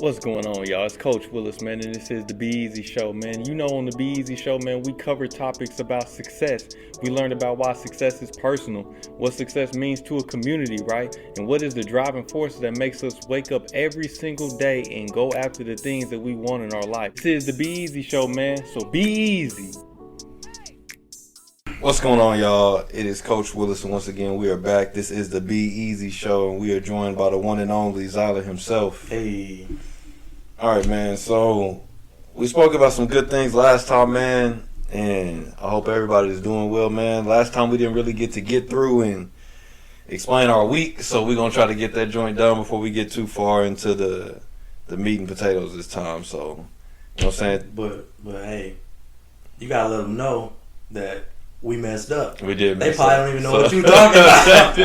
What's going on, y'all? It's Coach Williz, man, and this is the Be Eazy Show, man. You know, on the Be Eazy Show, man, we cover topics about success. We learned about why success is personal, what success means to a community, right? And what is the driving force that makes us wake up every single day and go after the things that we want in our life. This is the Be Eazy Show, man, so be easy. What's going on, y'all? It is Coach Williz, and once again, we are back. This is the Be Eazy Show, and we are joined by the one and only Zyler himself. Hey. All right, man. So we spoke about some good things last time, man, and I hope everybody is doing well, man. Last time we didn't really get through and explain our week, so we're going to try to get that joint done before we get too far into the meat and potatoes this time. So, you know what I'm saying? But hey, you got to let them know that we messed up. We did They mess probably up. don't even know what you're talking about.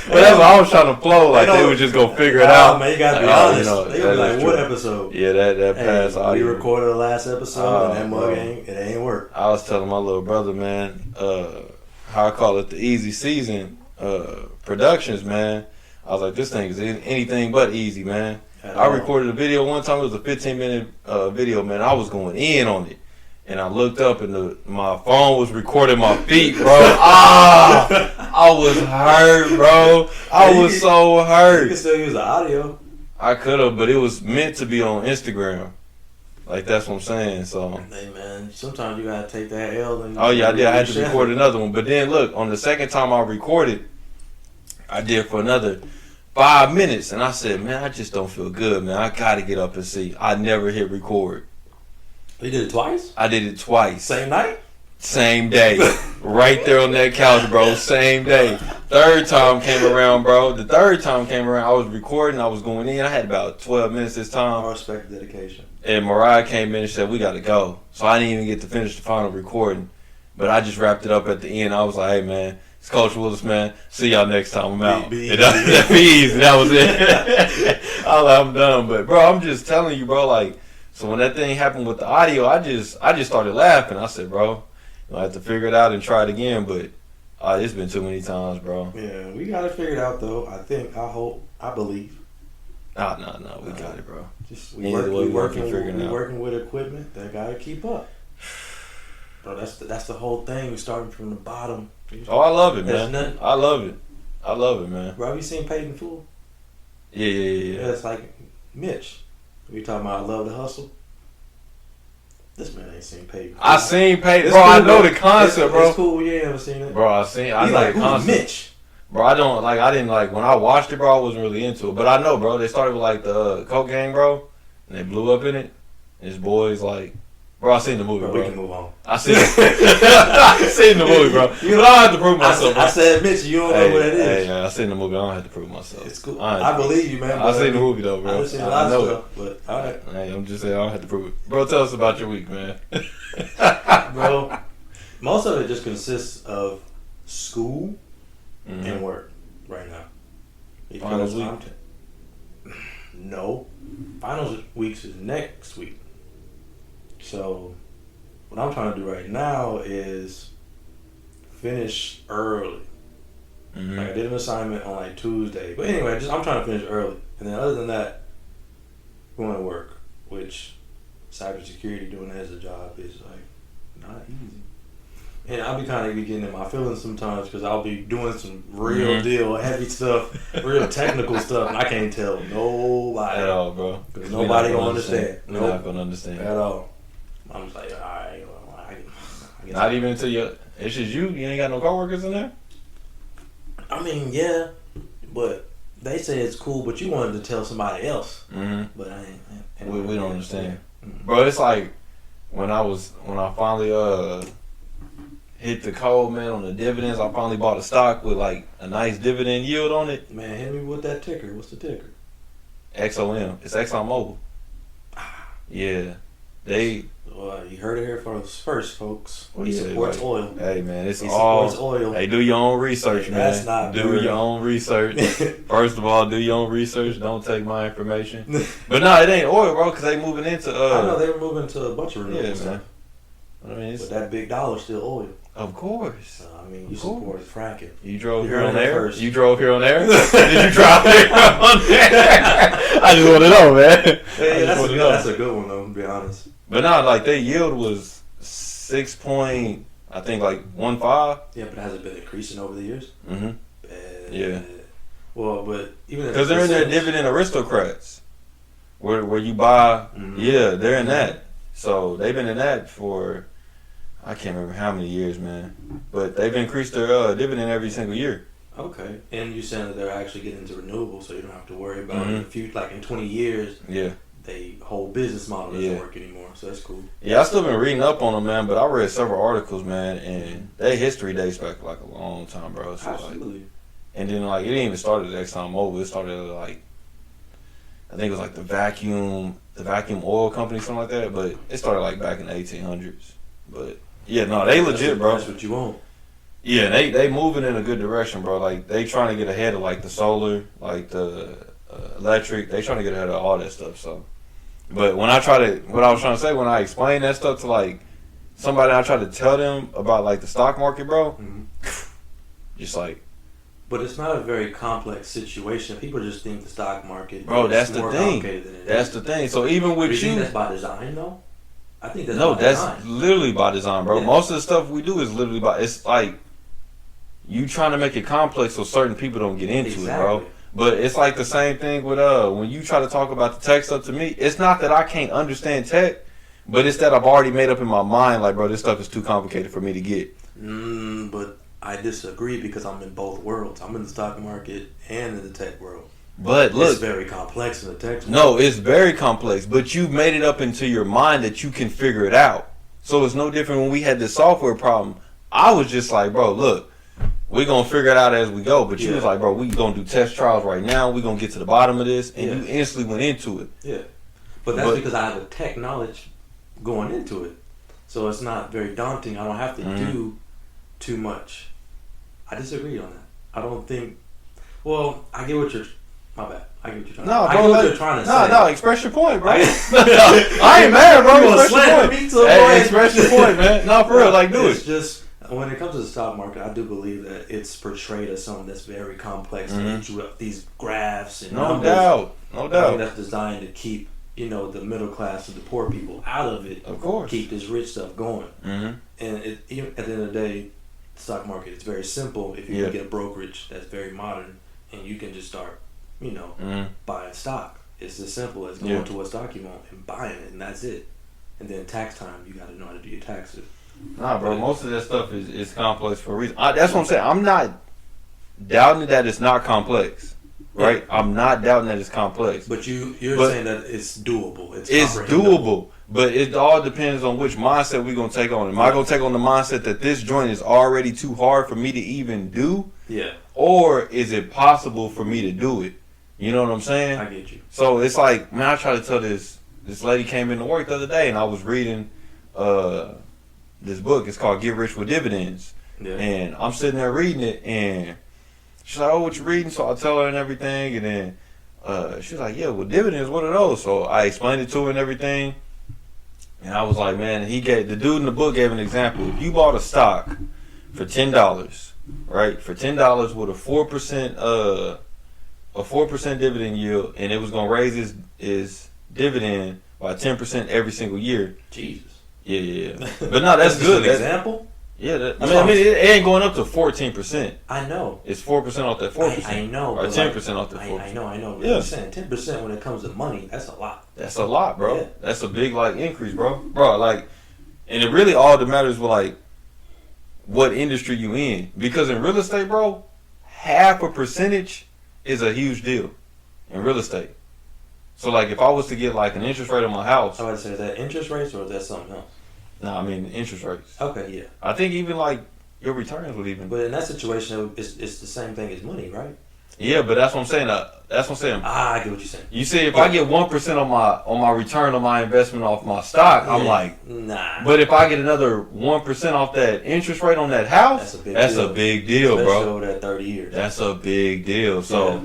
But that's what I was trying to flow. Like, they would just go figure it out. Man, you got to be Like, honest. you know, They gonna be like, is what true. episode? Yeah, that past We audio. recorded the last episode, and that mug bro. ain't work. I was telling my little brother, man, how I call it the Eazy Szn Productions, man. I was like, this thing is anything but easy, man. I recorded a video one time. It was a 15-minute video, man. I was going in on it. And I looked up and my phone was recording my feet, bro. I was hurt, bro. I was so You hurt. can still use the audio. I could have, but it was meant to be on Instagram. Like, that's what I'm saying, so. Hey, man, sometimes you got to take that L. And Oh, yeah, I did. I had to record another one. But then, look, on the second time I recorded, I did for another 5 minutes. And I said, man, I just don't feel good, man. I got to get up and see. I never hit record. You did it twice? I did it twice. Same night? Same day. Right there on that couch, bro. Same day. Third time came around, bro. The third time came around, I was recording. I was going in. I had about 12 minutes this I time. respect the dedication. And Mariah came in and said, we got to go. So I didn't even get to finish the final recording. But I just wrapped it up at the end. I was like, hey, man, it's Coach Williz, man. See y'all next time. I'm out. Be And that, be easy. That was it. I was like, I'm done. But, bro, I'm just telling you, bro, like, so when that thing happened with the audio, I just started laughing. I said, bro, I have to figure it out and try it again. But it's been too many times, bro. Yeah, we got it figured out, though. I think, I hope, I believe. No, we got it, bro. Just Either way, we working, figuring we out. working with equipment that gotta keep up. Bro, that's the whole thing. We starting from the bottom. Oh, I love it, There's man. nothing. I love it, man. Bro, have you seen Paid in Full? Yeah. Yeah, it's like Mitch. We talking about I love the hustle. This man ain't seen Paid in Full. I seen Paid, It's bro. I cool, know the concept, bro. It's cool. You ain't never seen it. Bro, I You know like the who's concept. Mitch? Bro, I didn't like, when I watched it, bro, I wasn't really into it. But I know, bro, they started with like the Coke gang, bro, and they blew up in it. And his boys, like, bro, I seen the movie, Bro, bro. we can move on. I seen the movie, bro. But I don't have to prove myself, bro. I said Mitch. You don't know what that is. Hey, I seen the movie. I don't have to prove myself. It's cool. I I believe you, man. I seen the movie, though, I bro. done seen a I lot know of it. stuff, but all right. Hey, I'm just saying, I don't have to prove it. Bro, tell us about your week, man. Bro, most of it just consists of school Mhm. and work right now. Because Finals week? No. Finals weeks is next week. So, what I'm trying to do right now is finish early. Mhm. Like I did an assignment on like Tuesday. But anyway, I'm trying to finish early. And then other than that, going to work, which cybersecurity doing that as a job is like not easy. And I'll be kind of getting in my feelings sometimes because I'll be doing some real deal heavy stuff, real technical stuff, and I can't tell nobody At all, bro. because nobody gonna understand. We're Nope. not gonna understand. At all. I'm just like, all right, well, I guess Not even until it's just you. You ain't got no coworkers in there. I mean, yeah, but they say it's cool, but you wanted to tell somebody else. Mm-hmm. But I ain't. We don't understand, Mm. bro. It's like when I finally hit the code, man, on the dividends. I finally bought a stock with like a nice dividend yield on it. Man, hit me with that ticker. What's the ticker? XOM. It's ExxonMobil. Yeah, they. Well, you heard it here first, folks. He Yeah, supports like, oil. Hey, man, it's He all. supports oil. Hey, do your own research, Hey, man. that's not do good. your own research. First of all, do your own research. Don't take my information. But no, it ain't oil, bro, because they moving into. I know they were moving to a bunch of renewable Yeah, stuff. man. I mean, but that big dollar still oil. Of course. I mean, you support fracking. You drove You here on heard it air? first. You drove here on air? Did you drive here on air? I just want to know, man. Hey, that's a good one, though, to be honest. But no, like, their yield was 6 point, I think, like, 1.5. Yeah, but has it been increasing over the years? Mm-hmm. Yeah. Well, but even because they're in their dividend aristocrats, where you buy. Mm-hmm. Yeah, they're in that. So they've been in that for, I can't remember how many years, man. But they've increased their dividend every single year. Okay, and you're saying that they're actually getting into renewables, so you don't have to worry about in the future, like in 20 years. Yeah. They whole business model doesn't work anymore, so that's cool. Yeah, I still been reading up on them, man. But I read several articles, man, and their history dates back like a long time, bro. So absolutely. Like, and then like it didn't even start at ExxonMobil. It started at like, I think it was like the vacuum oil company, something like that. But it started like back in the 1800s. But yeah, no, they legit, bro. That's what you want. Yeah, they moving in a good direction, bro. Like they trying to get ahead of like the solar, like the electric. They trying to get ahead of all that stuff. So, but what I was trying to say when I explain that stuff to like somebody, I try to tell them about like the stock market, bro. Just like. But it's not a very complex situation. People just think the stock market, bro. That's the thing. That's the thing. So even with you, think that's by design, though. I think that's that's literally by design, bro. Yeah. Most of the stuff we do is literally by. It's like you trying to make it complex so certain people don't get into it, bro. But it's like the same thing with when you try to talk about the tech stuff to me. It's not that I can't understand tech, but it's that I've already made up in my mind, like, bro, this stuff is too complicated for me to get. But I disagree because I'm in both worlds. I'm in the stock market and in the tech world. But look, it's very complex in the tech world. No, it's very complex, but you've made it up into your mind that you can figure it out. So it's no different when we had this software problem. I was just like, bro, look, we're going to figure it out as we go. But you was like, bro, we going to do test trials right now. We're going to get to the bottom of this. And you instantly went into it. Yeah. But that's because I have a tech knowledge going into it. So it's not very daunting. I don't have to do too much. I disagree on that. I don't think. Well, I get what you're. My bad. I get what you're trying. I get what you're trying to say. No, express your point, bro. I ain't mad, bro. Express your point, man. No, for real, like do it. It's just when it comes to the stock market, I do believe that it's portrayed as something that's very complex. These graphs and numbers. No doubt. I think that's designed to keep the middle class and the poor people out of it. Of course. Keep this rich stuff going. And at the end of the day. The stock market is very simple if you can get a brokerage that's very modern and you can just start, buying stock. It's as simple as going to a stock you want and buying it, and that's it. And then tax time, you got to know how to do your taxes. Nah, bro, most of that stuff is complex for a reason. That's what I'm saying. I'm not doubting that it's not complex, right? I'm not doubting that it's complex. But you're saying that it's doable. It's doable. But it all depends on which mindset we're going to take on. Am I going to take on the mindset that this joint is already too hard for me to even do? Yeah. Or is it possible for me to do it? You know what I'm saying? I get you. So it's like, man, I try to tell this lady came into work the other day and I was reading this book. It's called Get Rich with Dividends. Yeah. And I'm sitting there reading it and she's like, oh, what you reading? So I tell her and everything. And then she's like, yeah, well, dividends, what are those? So I explained it to her and everything. And I was like, man, the dude in the book gave an example. If you bought a stock for $10, right? For $10 with a 4% dividend yield, and it was gonna raise his dividend by 10% every single year. Jesus. Yeah. But no, that's good. An example? Yeah, I mean, it ain't going up to 14%. I know. It's 4% off that 4%. I know. Or 10% off that 4%. I know. Yeah. You're saying 10% when it comes to money, that's a lot. That's a lot, bro. Yeah. That's a big, increase, bro. Bro, and it really all that matters with, what industry you in. Because in real estate, bro, 0.5% is a huge deal in real estate. So, if I was to get, an interest rate on my house. I would say, is that interest rates or is that something else? No, I mean interest rates. Okay, yeah. I think even your returns would even. But in that situation, it's the same thing as money, right? Yeah, but that's what I'm saying. I get what you're saying. You see, if I get 1% on my return on my investment off my stock, I'm like, nah. But if I get another 1% off that interest rate on that house, that's a big deal, bro. Especially over that 30 years. That's a big deal. So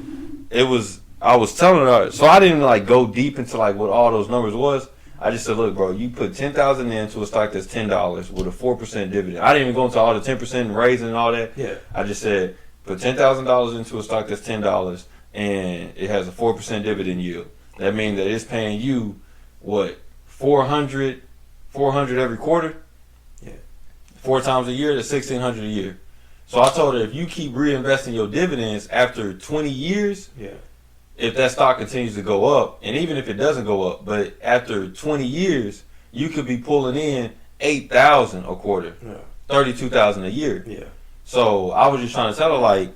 I was telling her. So I didn't go deep into what all those numbers was. I just said, look, bro, you put $10,000 into a stock that's $10 with a 4% dividend. I didn't even go into all the 10% and raising and all that. Yeah. I just said, put $10,000 into a stock that's $10 and it has a 4% dividend yield. That means that it's paying you what, 400 every quarter? Yeah. 4 times a year, that's $1,600 a year. So I told her, if you keep reinvesting your dividends after 20 years, yeah, if that stock continues to go up, and even if it doesn't go up, but after 20 years, you could be pulling in $8,000 a quarter, yeah, $32,000 a year. yeah. So I was just trying to tell her, like,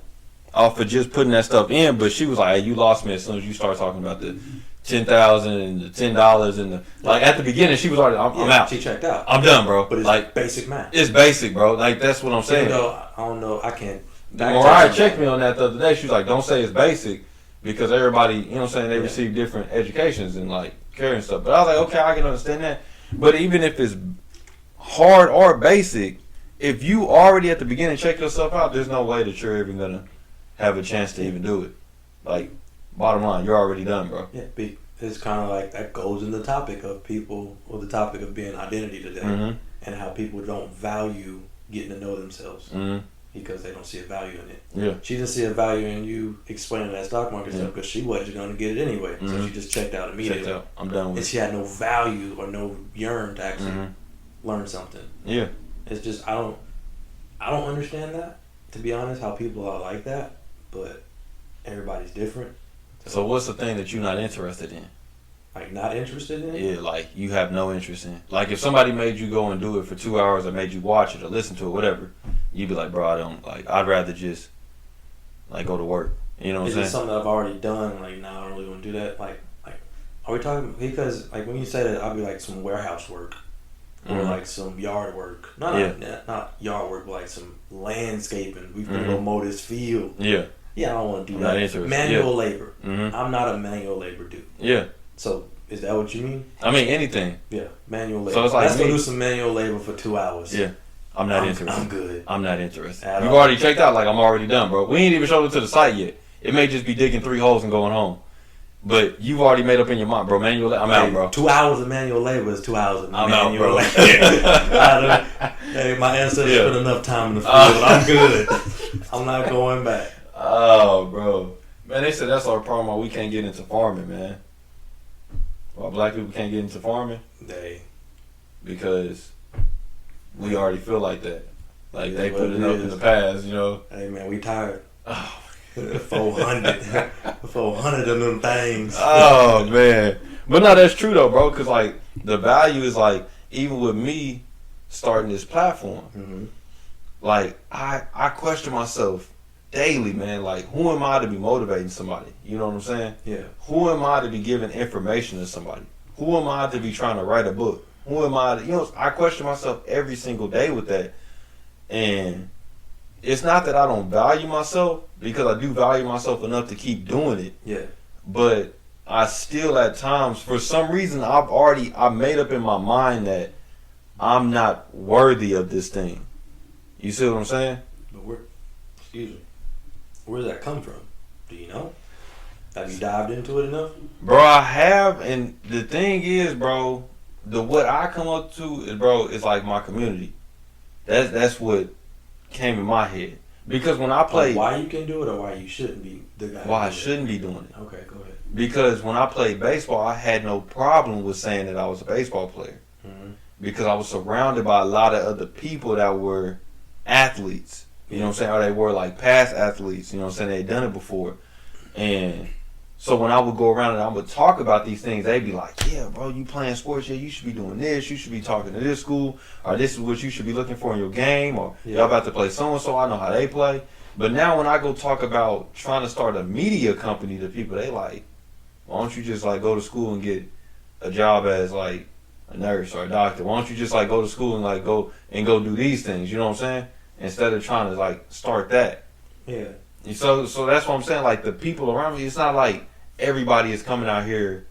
off of just putting that stuff in, but she was like, hey, you lost me as soon as you start talking about the $10,000 and the $10 and the, like, at the beginning she was already, I'm out. She checked out. I'm done, bro. But it's like basic math. It's basic, bro. Like, that's what I'm saying. Even though I don't know, I can't. Mariah checked me on that the other day. She was like, don't say it's basic because everybody, you know what I'm saying, they receive different educations and like care and stuff. But I was like, okay, I can understand that. But even if it's hard or basic, if you already at the beginning check yourself out, there's no way that you're even gonna have a chance to even do it. Like, bottom line, you're already done, bro. Yeah, it's kind of like that goes in the topic of people, or the topic of being identity today, and how people don't value getting to know themselves because they don't see a value in it. Yeah, she didn't see a value in you explaining that stock market stuff because she wasn't going to get it anyway. So she just checked out immediately. Checked out. I'm done with it. And she had no value or no yearn to actually learn something. Yeah, it's just I don't understand that, to be honest, how people are like that, but everybody's different. So what's the thing that you're not interested in? Like, not interested in it? Yeah, like you have no interest in. Like, if somebody made you go and do it for 2 hours or made you watch it or listen to it, whatever, you'd be like, bro, I don't, like, I'd rather just, like, go to work. You know what I'm saying? Is it something that I've already done? Like, nah, I don't really want to do that. Like, are we talking, because, like, when you say that, I'd be like some warehouse work or like some yard work. Not yard work, but like some landscaping. We've got to go mow this field. Yeah. Yeah, I don't want to do Not that. interested. Manual labor. I'm not a manual labor dude. Yeah. So, is that what you mean? I mean, anything. Yeah, manual labor. So it's like, let's go do some manual labor for 2 hours. Yeah. I'm not interested. I'm good. I'm not interested. At You've all. already checked out, like, I'm already done, bro. We ain't even showed up to the site yet. It may just be digging 3 holes and going home. But you've already made up in your mind, bro. Manual labor, I'm out, bro. 2 hours of manual labor is 2 hours of manual out, labor. Hey, my ancestors spent enough time in the field. I'm good. I'm not going back. Oh, bro. Man, they said that's our problem why we can't get into farming, man. Why black people can't get into farming? Because we already feel like that. Like, they put it up in the past, you know. Hey, man, we tired. Oh, 400 of them things. Oh, man. But no, that's true, though, bro, because, like, the value is, like, even with me starting this platform, like, I question myself daily, man. Like, who am I to be motivating somebody? You know what I'm saying? Yeah. Who am I to be giving information to somebody? Who am I to be trying to write a book? Who am I to, you know, I question myself every single day with that. And it's not that I don't value myself, because I do value myself enough to keep doing it. Yeah. But I still at times, for some reason, I made up in my mind that I'm not worthy of this thing. You see what I'm saying? But where does that come from? Do you know? Have you dived into it enough? Bro, I have, and the thing is, bro, what I come up to is, bro, it's like my community. That's what came in my head. Because when I play, like why you can do it or why you shouldn't be the guy? Why I shouldn't be doing it. Okay, go ahead. Because when I played baseball, I had no problem with saying that I was a baseball player. Because I was surrounded by a lot of other people that were athletes. You know what I'm saying? Or they were like past athletes. You know what I'm saying? They had done it before. And so when I would go around and I would talk about these things, they'd be like, yeah, bro, you playing sports, yeah, you should be doing this, you should be talking to this school, or this is what you should be looking for in your game, or y'all about to play so-and-so, I know how they play. But now when I go talk about trying to start a media company to people, they like, why don't you just like go to school and get a job as like a nurse or a doctor? Why don't you just like go to school and like go do these things, you know what I'm saying? Instead of trying to like start that. Yeah. So that's what I'm saying, like the people around me, it's not like everybody is coming out here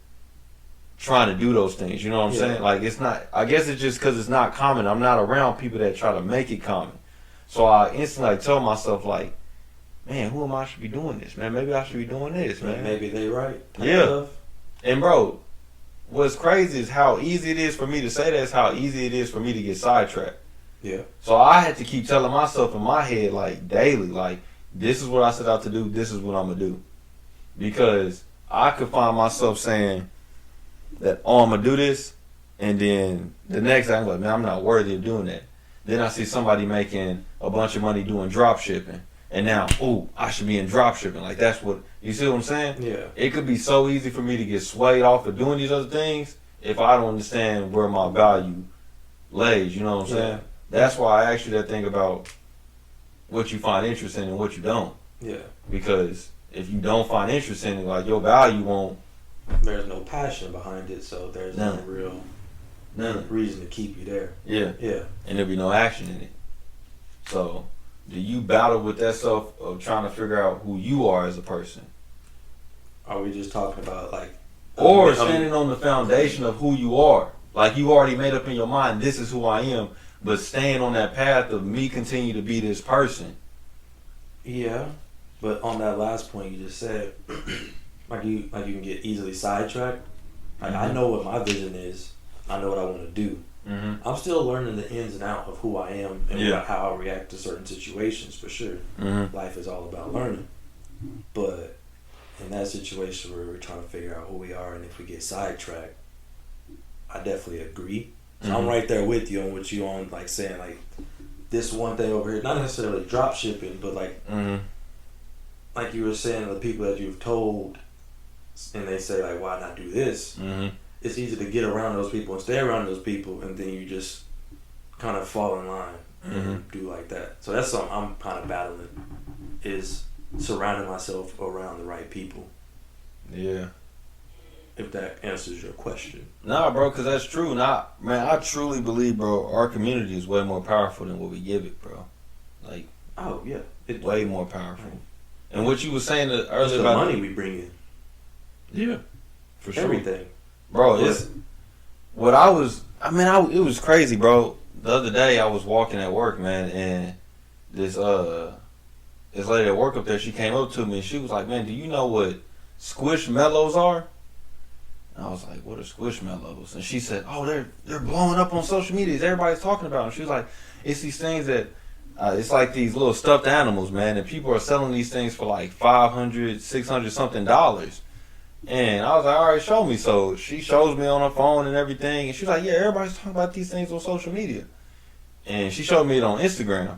trying to do those things. You know what I'm saying? Like, it's not, I guess it's just because it's not common. I'm not around people that try to make it common. So I instantly tell myself, like, man, who am I should be doing this, man? Maybe I should be doing this, man. Maybe they right. Yeah. And bro, what's crazy is how easy it is for me to say that. Is how easy it is for me to get sidetracked. Yeah. So I had to keep telling myself in my head, like, daily, like, this is what I set out to do, this is what I'm going to do. Because I could find myself saying that, oh, I'm going to do this, and then the next day I'm like, man, I'm not worthy of doing that. Then I see somebody making a bunch of money doing drop shipping, and now, ooh, I should be in drop shipping. Like, that's what, you see what I'm saying? Yeah. It could be so easy for me to get swayed off of doing these other things if I don't understand where my value lays, you know what I'm saying? That's why I asked you that thing about what you find interest in and what you don't. Yeah. Because if you don't find interest in it, like, your value won't. There's no passion behind it, so there's no real reason to keep you there. Yeah. Yeah. And there'll be no action in it. So, do you battle with that stuff of trying to figure out who you are as a person? Are we just talking about, like... Or standing on the foundation of who you are? Like, you already made up in your mind, this is who I am, but staying on that path of me continue to be this person. Yeah, but on that last point you just said, like you can get easily sidetracked. Like, I know what my vision is. I know what I want to do. Mm-hmm. I'm still learning the ins and outs of who I am and how I react to certain situations, for sure. Mm-hmm. Life is all about learning. But in that situation where we're trying to figure out who we are and if we get sidetracked, I definitely agree. So I'm right there with you on what you on, like, saying, like, this one thing over here, not necessarily drop shipping, but like like you were saying, the people that you've told and they say, like, why not do this? It's easy to get around those people and stay around those people, and then you just kind of fall in line and do like that. So that's something I'm kind of battling, is surrounding myself around the right people. Yeah. If that answers your question. Nah, bro, because that's true. Man, I truly believe, bro, our community is way more powerful than what we give it, bro. Like, oh, yeah. It's way more powerful. And what you were saying earlier it's the about money we bring in. Yeah. For sure. Everything. Bro, it's what I was, it was crazy, bro. The other day I was walking at work, man, and this lady at work up there, she came up to me and she was like, man, do you know what squishmallows are? And I was like, what are squishmallows? And she said, oh, they're blowing up on social media. Everybody's talking about them. She was like, it's these things that, it's like these little stuffed animals, man, and people are selling these things for like $500, $600 something dollars. And I was like, all right, show me. So she shows me on her phone and everything. And she's like, yeah, everybody's talking about these things on social media. And she showed me it on Instagram.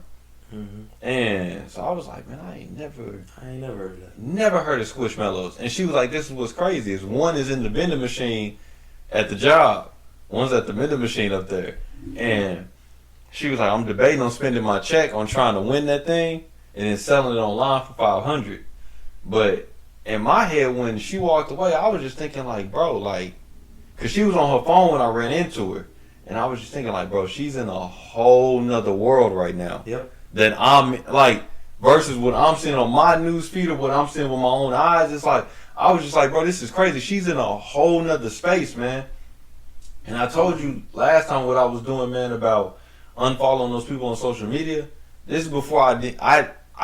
And so I was like, man, I ain't never heard of that. Never heard of Squishmallows. And she was like, this is what's crazy. Is one is in the vending machine at the job. One's at the vending machine up there. And she was like, I'm debating on spending my check on trying to win that thing and then selling it online for $500. But in my head, when she walked away, I was just thinking, like, bro, like, because she was on her phone when I ran into her. And I was just thinking, like, bro, she's in a whole nother world right now. Yep. That I'm, like, versus what I'm seeing on my news feed or what I'm seeing with my own eyes. It's like, I was just like, bro, this is crazy. She's in a whole nother space, man. And I told you last time what I was doing, man, about unfollowing those people on social media. This is before I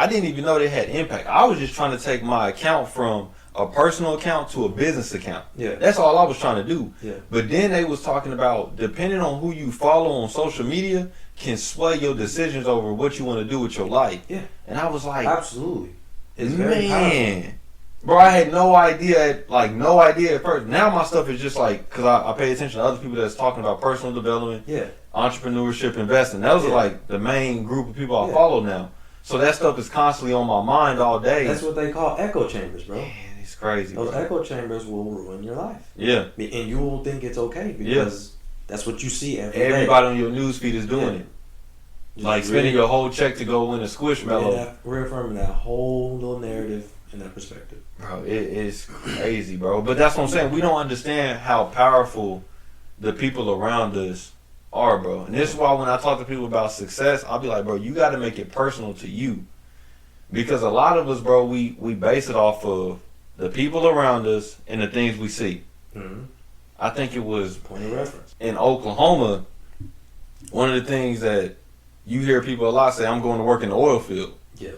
didn't even know they had impact. I was just trying to take my account from a personal account to a business account. Yeah. That's all I was trying to do. Yeah. But then they was talking about, depending on who you follow on social media, can sway your decisions over what you want to do with your life. Yeah. And I was like, absolutely. It's very powerful. Bro, I had no idea at first. Now my stuff is just like, because I pay attention to other people that's talking about personal development, entrepreneurship, investing. Those are like the main group of people I follow now. So that stuff is constantly on my mind all day. That's what they call echo chambers, bro. Man, it's crazy. Those bro. Echo chambers will ruin your life. Yeah. And you will think it's okay because that's what you see everybody on your news feed is doing it. Like spending your whole check to go win a Squishmallow. Reaffirming that whole little narrative in that perspective. Bro, it is crazy, bro. But that's what I'm saying. We don't understand how powerful the people around us are, bro. And this is why when I talk to people about success, I'll be like, bro, you got to make it personal to you. Because a lot of us, bro, we base it off of the people around us and the things we see. Mm-hmm. I think it was point of reference in Oklahoma. One of the things that you hear people a lot say, I'm going to work in the oil field. Yeah.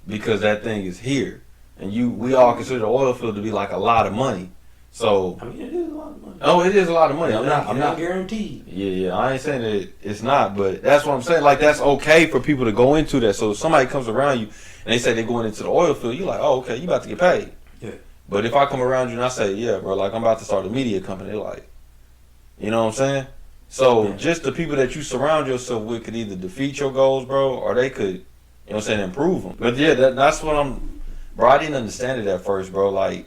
Because that thing is here. And we all consider the oil field to be like a lot of money. So I mean, it is a lot of money. oh, it is a lot of money. I'm not guaranteed. Yeah. I ain't saying that it's not, but that's what I'm saying. Like that's okay for people to go into that. So if somebody comes around you and they say they're going into the oil field, you like, oh, okay, you about to get paid. Yeah. But if I come around you and I say, yeah, bro, like I'm about to start a media company, they're like, you know what I'm saying? So just the people that you surround yourself with could either defeat your goals, bro, or they could, you know what I'm saying, improve them. But yeah, that's what bro, I didn't understand it at first, bro, like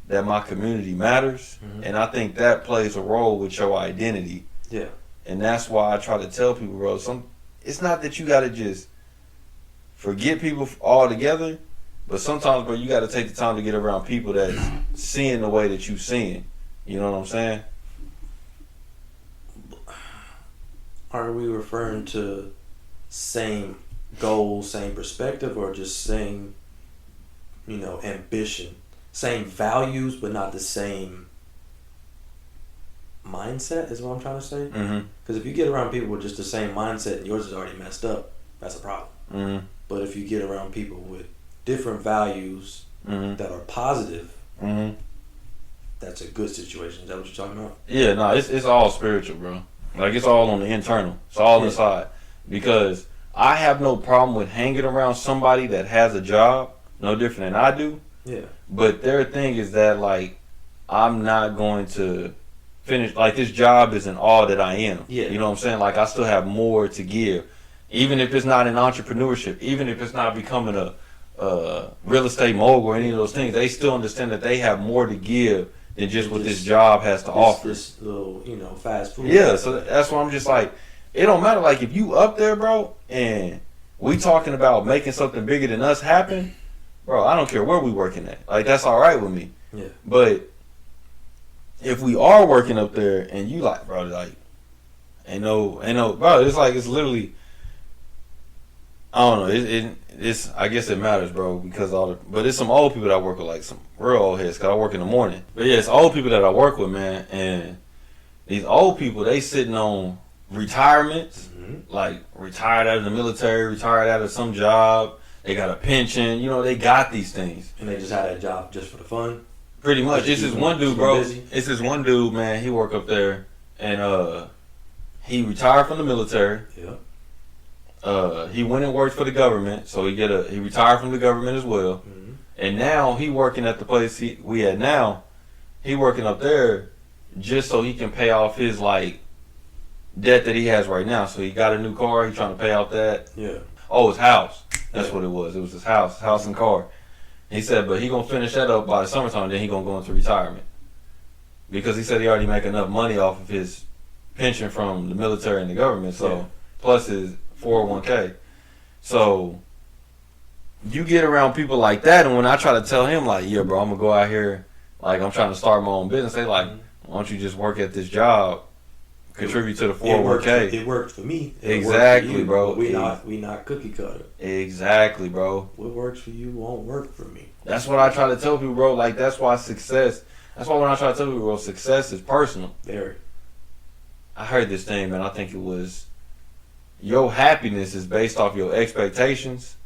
that my community matters. Mm-hmm. And I think that plays a role with your identity. Yeah. And that's why I try to tell people, bro, it's not that you got to just forget people altogether, but sometimes, bro, you got to take the time to get around people that's seeing the way that you seeing. You know what I'm saying? Are we referring to same goals, same perspective, or just same, ambition? Same values, but not the same mindset is what I'm trying to say? Because if you get around people with just the same mindset and yours is already messed up, that's a problem. Mm-hmm. But if you get around people with different values that are positive, that's a good situation. Is that what you're talking about? Yeah, no, it's all spiritual, bro. Like, it's all on the internal. It's all inside. Because I have no problem with hanging around somebody that has a job, no different than I do. Yeah. But their thing is that, like, I'm not going to finish, like, this job isn't all that I am. Yeah. You know what I'm saying? Like, I still have more to give. Even if it's not in entrepreneurship, even if it's not becoming a real estate mogul or any of those things, they still understand that they have more to give than just what this job has to offer. This little, fast food. Yeah, so that's why I'm just like, it don't matter. Like, if you up there, bro, and we talking about making something bigger than us happen, bro, I don't care where we working at. Like, that's all right with me. Yeah. But if we are working up there and you like, bro, like, ain't no, bro, it's like, it's literally, I don't know, it's I guess it matters, bro, because but it's some old people that I work with, like some real old heads, because I work in the morning. But yeah, it's old people that I work with, man, and these old people, they sitting on retirements, like retired out of the military, retired out of some job, they got a pension, they got these things. And they just had that job just for the fun? Pretty much. It's this one dude, bro. It's this one dude, man, he work up there, and he retired from the military. Yeah. He went and worked for the government, so he retired from the government as well. And now he working at the place we at now. He working up there just so he can pay off his like debt that he has right now. So he got a new car. He trying to pay off that. Yeah. Oh, his house. That's what it was. It was his house and car. He said, but he gonna finish that up by the summertime. Then he gonna go into retirement because he said he already make enough money off of his pension from the military and the government. So plus his 401k. So you get around people like that, and when I try to tell him like, yeah, bro, I'm gonna go out here, like I'm trying to start my own business, they like, why don't you just work at this job, contribute to the 401k? It worked for me. Exactly, for you, bro. We not cookie cutter. Exactly, bro. What works for you won't work for me. That's what I try to tell people, bro. Like that's why when I try to tell people, bro, success is personal. Very. I heard this thing, man. I think it was, your happiness is based off your expectations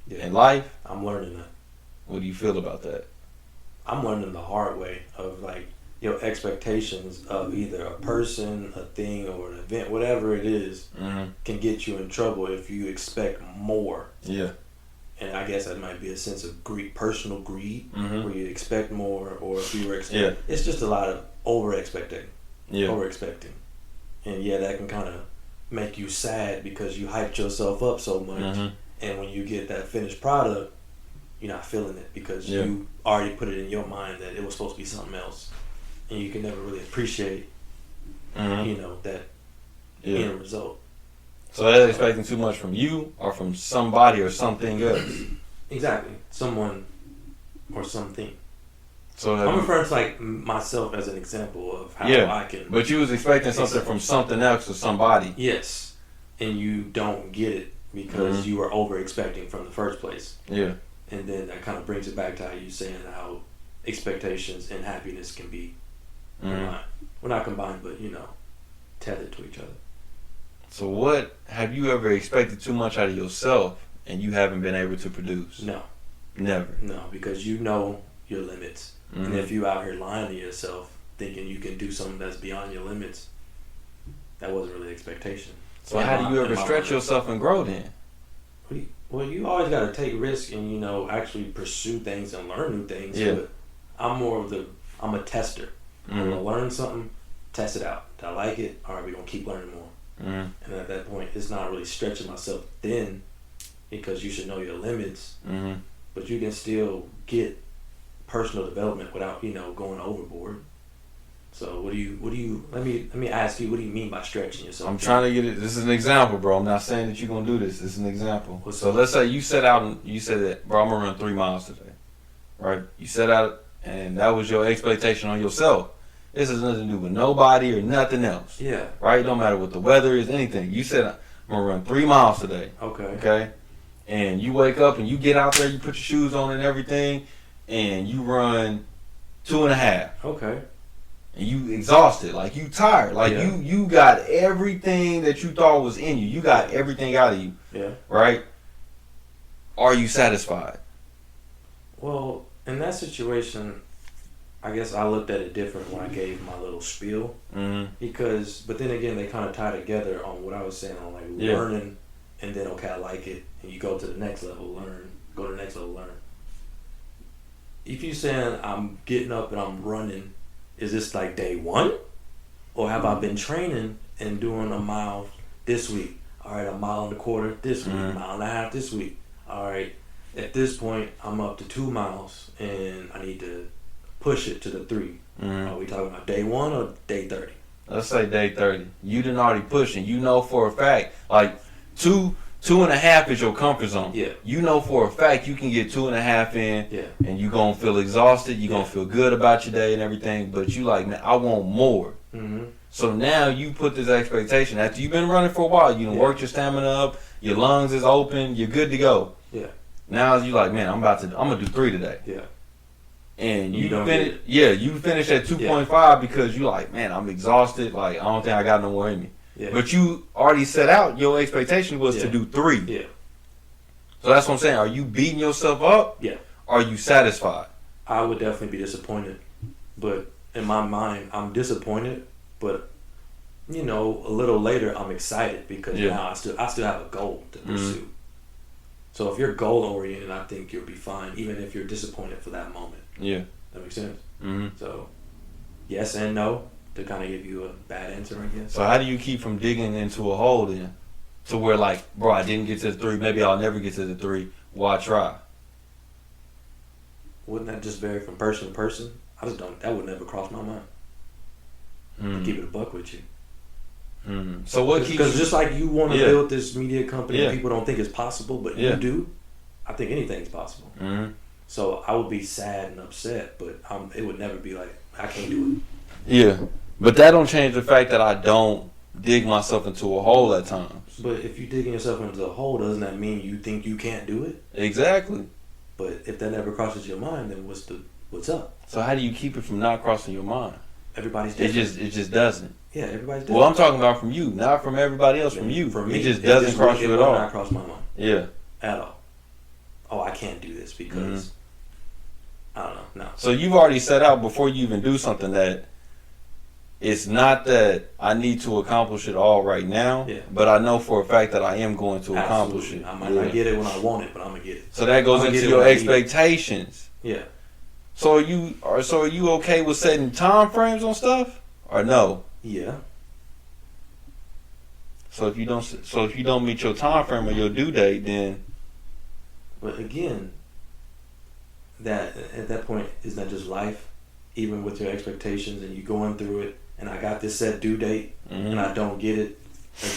in life. I'm learning that. What do you feel about that? I'm learning the hard way of like your expectations of either a person, a thing, or an event, whatever it is, can get you in trouble if you expect more. Yeah. And I guess that might be a sense of personal greed, where you expect more, or if you were expecting. It's just a lot of over-expecting. Yeah. Over-expecting. And that can kind of make you sad because you hyped yourself up so much. And when you get that finished product, you're not feeling it because you already put it in your mind that it was supposed to be something else. And you can never really appreciate, that end result. So that's expecting too much from you or from somebody or something else. Exactly. Someone or something. So I'm referring to like myself as an example of how I can. But you was expecting something from something else or somebody. Yes. And you don't get it because you were over expecting from the first place. Yeah. And then that kind of brings it back to how you saying how expectations and happiness can be combined. Well, not combined, but tethered to each other. So what have you ever expected too much out of yourself and you haven't been able to produce? No. Never. No, because your limits. Mm-hmm. And if you out here lying to yourself, thinking you can do something that's beyond your limits, that wasn't really expectation. So how do you ever stretch yourself and grow then? Well, you always got to take risks and, you know, actually pursue things and learn new things. Yeah. But I'm a tester. Mm-hmm. I'm going to learn something, test it out. Do I like it? All right, we're going to keep learning more. Mm-hmm. And at that point, it's not really stretching myself thin, because you should know your limits, Mm-hmm. but you can still get personal development without, you know, going overboard. So let me ask you, what do you mean by stretching yourself? I'm trying to get it. This is an example, bro. I'm not saying that you're gonna do this. This is an example. What's So up? let's say you set out and you said that, bro, I'm gonna run 3 miles today, right? You set out and that was your expectation on yourself. This has nothing to do with nobody or nothing else, Yeah. right? It don't matter what the weather is, anything. You said I'm gonna run 3 miles today, Okay. okay? And you wake up and you get out there, you put your shoes on and everything, and you run 2.5. Okay. And you exhausted, like you tired, like Yeah. you got everything that you thought was in you. You got everything out of you, Yeah. right? Are you satisfied? Well, in that situation, I guess I looked at it different when I gave my little spiel, Mm-hmm. but then again, they kind of tie together on what I was saying on, like, Yeah. learning, and then, okay, I like it, and you go to the next level, learn, go to the next level, learn. If you're saying I'm getting up and I'm running, is this like day one? Or have I been training and doing a mile this week? All right, a mile and a quarter this week, Mhm. mile and a half this week. All right, at this point, I'm up to 2 miles and I need to push it to the 3. Mm-hmm. Are we talking about day 1 or day 30? Let's say day 30. You done already pushing. You know for a fact, like 2.5 is your comfort zone. Yeah. You know for a fact you can get 2.5 in, Yeah. and you gonna feel exhausted. You gonna Yeah. feel good about your day and everything. But you like, man, I want more. Mm-hmm. So now you put this expectation after you've been running for a while. You done Yeah. worked your stamina up. Your lungs is open. You're good to go. Yeah. Now you like, man, I'm gonna do 3 today. Yeah. And You you don't finish, get it. yeah, you finish at 2.5 because you like, man, I'm exhausted. Like, I don't think I got no more in me. Yeah. But you already set out. Your expectation was to Yeah. do 3. Yeah. So that's what I'm saying. Are you beating yourself up? Yeah. Are you satisfied? I would definitely be disappointed, but in my mind, I'm disappointed. But you know, a little later, I'm excited because Yeah. now I still have a goal to pursue. Mhm. So if you're goal oriented, I think you'll be fine, even if you're disappointed for that moment. Yeah. That makes sense. Mm-hmm. So yes and no to kind of give you a bad answer, I guess. So how do you keep from digging into a hole then? To where like, bro, I didn't get to the 3. Maybe I'll never get to the 3. Why try? Wouldn't that just vary from person to person? I just don't. That would never cross my mind. To keep it a buck with you. Mm. So what keeps Because you? just like you want to Yeah. build this media company, Yeah. and people don't think it's possible, but Yeah. you do. I think anything's possible. Mm-hmm. So I would be sad and upset, but it would never be like I can't do Yeah, but that don't change the fact that I don't dig myself into a hole at times. it. But if you're digging yourself into a hole, doesn't that mean you think you can't do it? Exactly. But if that never crosses your mind, then what's up? So how do you keep it from not crossing your mind? Everybody's It different. just doesn't. Yeah, everybody's different. Well, I'm talking about from you, not from everybody else. From you, For me, it just doesn't cross you at all. It would not cross my mind Yeah. at all. Oh, I can't do this because I don't know. No. So you've already set out before you even do something that it's not that I need to accomplish it all right now, Yeah. but I know for a fact that I am going to accomplish Absolutely. it. I might Yeah. not get it when I want it, but I'm gonna get it. So that goes I'ma into get it your when I need it. expectations. Yeah. So are you okay with setting time frames on stuff or no? Yeah. So if you don't meet your time frame or your due date, then But again, that at that point, isn't that just life? Even with your expectations and you going through it, and I got this set due date, and I don't get it.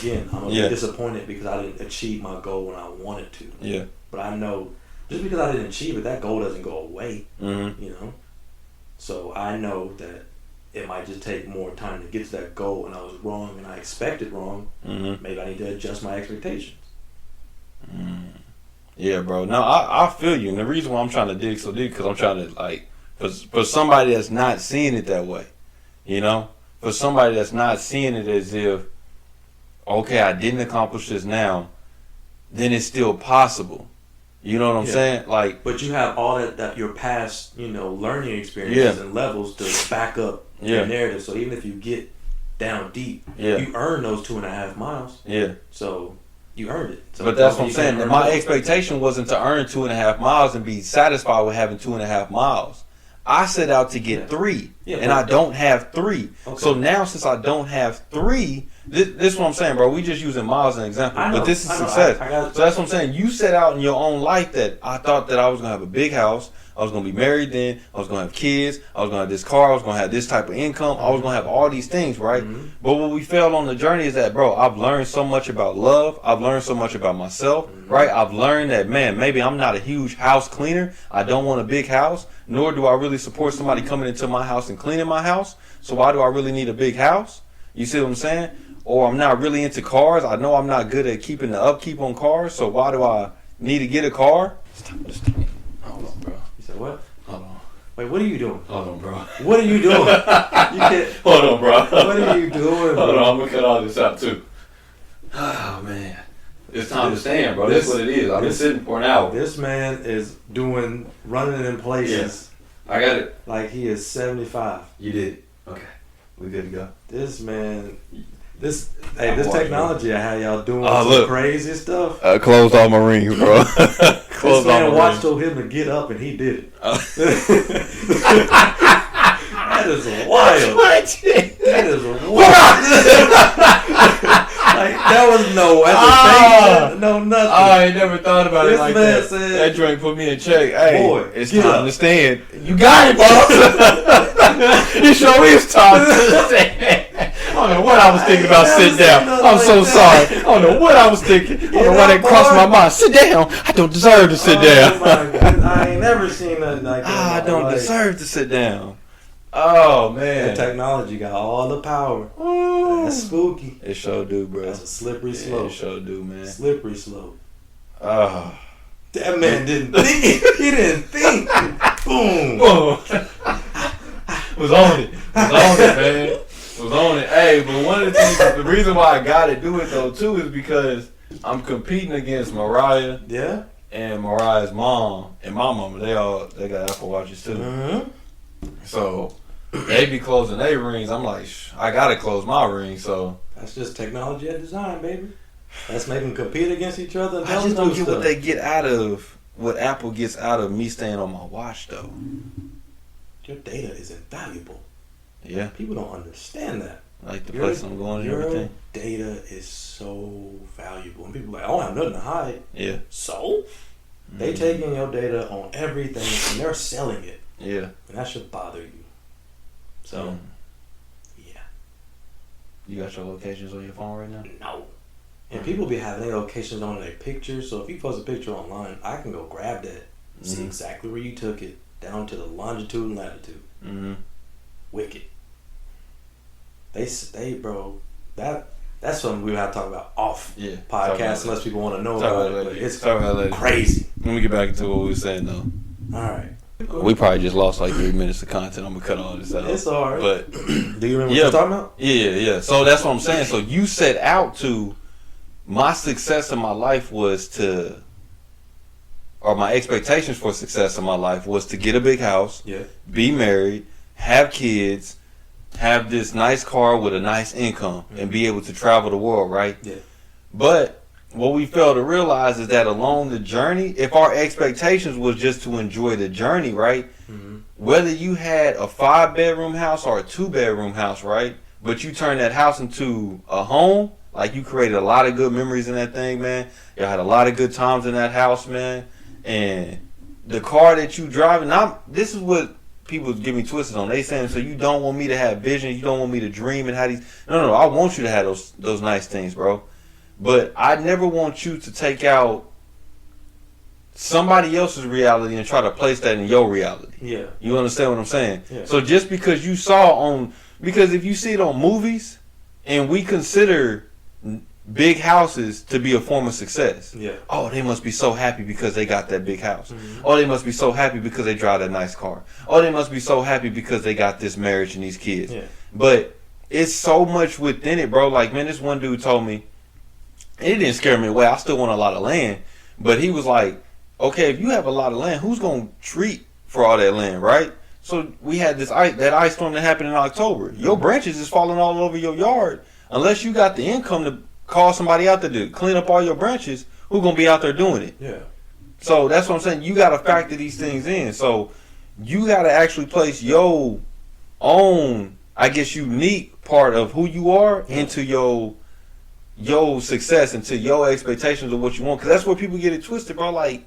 Again, I'm gonna Yeah. be disappointed because I didn't achieve my goal when I wanted to. yeah. But I know just because I didn't achieve it, that goal doesn't go away. Mm-hmm. You know. So I know that it might just take more time to get to that goal, and I was wrong, and I expected wrong. Mm-hmm. Maybe I need to adjust my expectations. Yeah, bro. No, I feel you, and the reason why I'm trying to dig so deep because I'm trying to like for somebody that's not seeing it that way, you know, for somebody that's not seeing it as if, okay, I didn't accomplish this now, then it's still possible. You know what I'm saying? Like, but you have all that your past, learning experiences and levels to back up your narrative. So even if you get down deep, you earn those 2.5 miles. Yeah. So you earned it. So but that's what I'm saying. My expectation wasn't to earn 2.5 miles and be satisfied with having 2.5 miles. I set out to get 3, and I don't have 3. Okay. So now, since I don't have 3, this is what I'm saying, bro. We just using miles as an example, but this is success. So that's what I'm saying. You set out in your own life that I thought that I was gonna have a big house. I was gonna be married then. I was gonna have kids. I was gonna have this car. I was gonna have this type of income. I was gonna have all these things, right? Mm-hmm. But what we failed on the journey is that, bro, I've learned so much about love. I've learned so much about myself, right? I've learned that, man, maybe I'm not a huge house cleaner. I don't want a big house, nor do I really support somebody coming into my house and cleaning my house. So why do I really need a big house? You see what I'm saying? Or I'm not really into cars. I know I'm not good at keeping the upkeep on cars. So why do I need to get a car? Hold on, bro. You said what? Hold on. Wait, what are you doing? Hold on, bro. What are you doing? You can't. Hold on, bro. What are you doing, bro? Hold on, I'm gonna cut all this out too. Oh man, it's time to stand, bro. That's what it is. I've been sitting for an hour. This man is running in places. Yeah. I got it. Like he is 75. You did. Okay, we good to go. This man. This technology I had y'all doing some crazy stuff. I closed all my rings, bro. This man watched told him to get up and he did it. That is wild. That is wild. Like that was no hesitation, no nothing. I ain't never thought about it like that. Said, that drink put me in check. Hey, boy, it's time to stand. You got it, boss. You sure is time to stand. I don't know what I was thinking about sitting down. I'm so sorry. I don't know what I was thinking. I don't know why that crossed my mind. Sit down. I don't deserve to sit down. My God. I ain't never seen nothing like that. I don't deserve to sit down. Oh, man. That technology got all the power. Ooh. That's spooky. It sure do, bro. That's a slippery slope. It sure do, man. Slippery slope. Oh. That man didn't think. He didn't think. Boom. Boom. Was on it, man. Was on it. Hey, but one of the things, the reason why I gotta do it though too is because I'm competing against Mariah. Yeah. And Mariah's mom and my mama. They got Apple Watches too. Mm-hmm. So they be closing their rings. I'm like, I gotta close my ring. So that's just technology at design, baby. Let's make them compete against each other. And I just don't get what they get out of what Apple gets out of me staying on my watch though. Your data is invaluable. Yeah. People don't understand that. Like the place I'm going and everything. Your data is so valuable. And people are like, I don't have nothing to hide. Yeah. So? They taking your data on everything and they're selling it. Yeah. And that should bother you. So, yeah. You got your locations on your phone right now? No. And people be having their locations on their pictures. So if you post a picture online, I can go grab that, see exactly where you took it, down to the longitude and latitude. Mm-hmm. Wicked. They bro, that's something we have to talk about off podcast unless people want to know about it. But it's crazy. Let me get back into what we were saying though. Alright. We probably just lost like 3 minutes of content. I'm gonna cut all this out. It's alright. But do you remember what you're talking about? Yeah. So that's what I'm saying. So you set out to, my success in my life was to, or my expectations for success in my life was to get a big house, be married, have kids, have this nice car with a nice income, and be able to travel the world, right? Yeah. But what we fail to realize is that along the journey, if our expectations was just to enjoy the journey, right? Mm-hmm. Whether you had a 5-bedroom house or a 2-bedroom house, right? But you turned that house into a home, like you created a lot of good memories in that thing, man. You had a lot of good times in that house, man. And the car that you driving, this is what people get me twisted on. They saying, so you don't want me to have vision, you don't want me to dream and have these. No, I want you to have those nice things, bro. But I never want you to take out somebody else's reality and try to place that in your reality. Yeah. You understand what I'm saying? Yeah. So just because you saw because if you see it on movies, and we consider big houses to be a form of success. Yeah. Oh, they must be so happy because they got that big house. Mm-hmm. Oh, they must be so happy because they drive that nice car. Oh, they must be so happy because they got this marriage and these kids. Yeah. But it's so much within it, bro. Like, man, this one dude told me, and it didn't scare me away. I still want a lot of land. But he was like, okay, if you have a lot of land, who's gonna treat for all that land, right? So we had that ice storm that happened in October. Your branches is falling all over your yard. Unless you got the income to call somebody out there to clean up all your branches, who gonna be out there doing it? Yeah. So that's what I'm saying. You gotta factor these things in. So you gotta actually place your own, I guess, unique part of who you are into your success, into your expectations of what you want. Because that's where people get it twisted, bro. Like,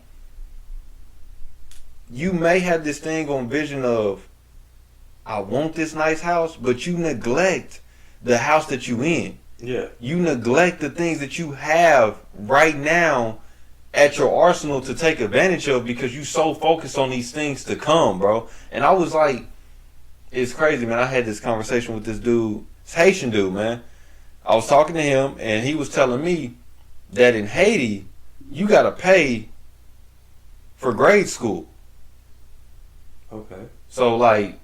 you may have this thing on vision of, I want this nice house, but you neglect the house that you in. Yeah. You neglect the things that you have right now at your arsenal to take advantage of because you so focused on these things to come, bro. And I was like, it's crazy, man. I had this conversation with this dude, this Haitian dude, man. I was talking to him, and he was telling me that in Haiti, you got to pay for grade school. Okay. So, like,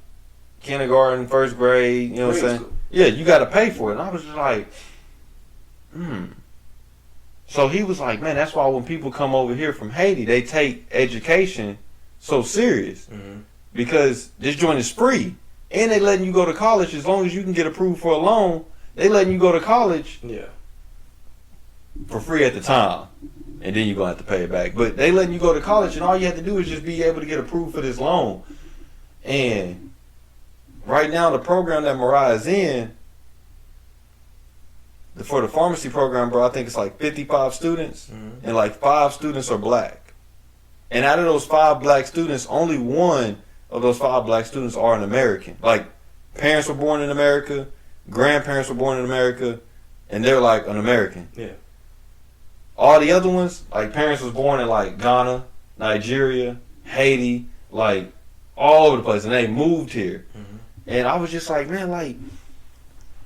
kindergarten, first grade, you know what I'm saying? School. Yeah, you got to pay for it. And I was just like, So he was like, man, that's why when people come over here from Haiti, they take education so serious. Mm-hmm. Because this joint is free. And they letting you go to college as long as you can get approved for a loan. They letting you go to college for free at the time. And then you're going to have to pay it back. But they letting you go to college, and all you have to do is just be able to get approved for this loan. And right now, the program that Mariah's in, for the pharmacy program, bro, I think it's like 55 students, and like 5 students are black. And out of those 5 black students, only one of those 5 black students are an American. Like, parents were born in America, grandparents were born in America, and they're like an American. Yeah. All the other ones, like, parents was born in like Ghana, Nigeria, Haiti, like all over the place, and they moved here. And I was just like, man, like,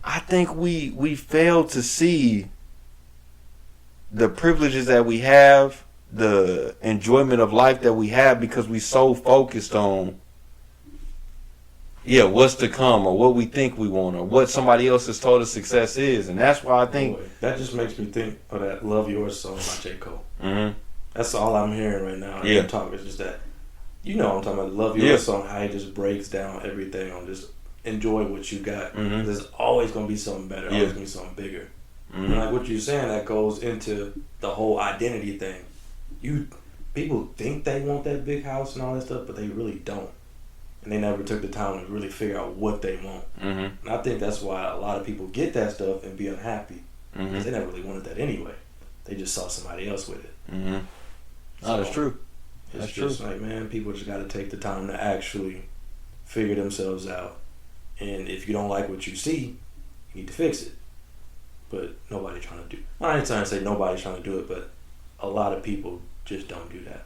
I think we failed to see the privileges that we have, the enjoyment of life that we have, because we so focused on what's to come, or what we think we want, or what somebody else has told us success is. And that's why I think that just makes me think of that "Love Yours" song by J. Cole. That's all I'm hearing right now. I'm talking. It's just that, you know, I'm talking about the "Love Yours" song. How it just breaks down everything on just enjoy what you got. There's always gonna be something better. Always gonna be something bigger. And like what you're saying, that goes into the whole identity thing. People think they want that big house and all that stuff, but they really don't. And they never took the time to really figure out what they want. And I think that's why a lot of people get that stuff and be unhappy. Because they never really wanted that anyway. They just saw somebody else with it. So that's true. It's just like, man, people just got to take the time to actually figure themselves out. And if you don't like what you see, you need to fix it. But nobody's trying to do it. Well, I ain't trying to say nobody's trying to do it, but a lot of people just don't do that.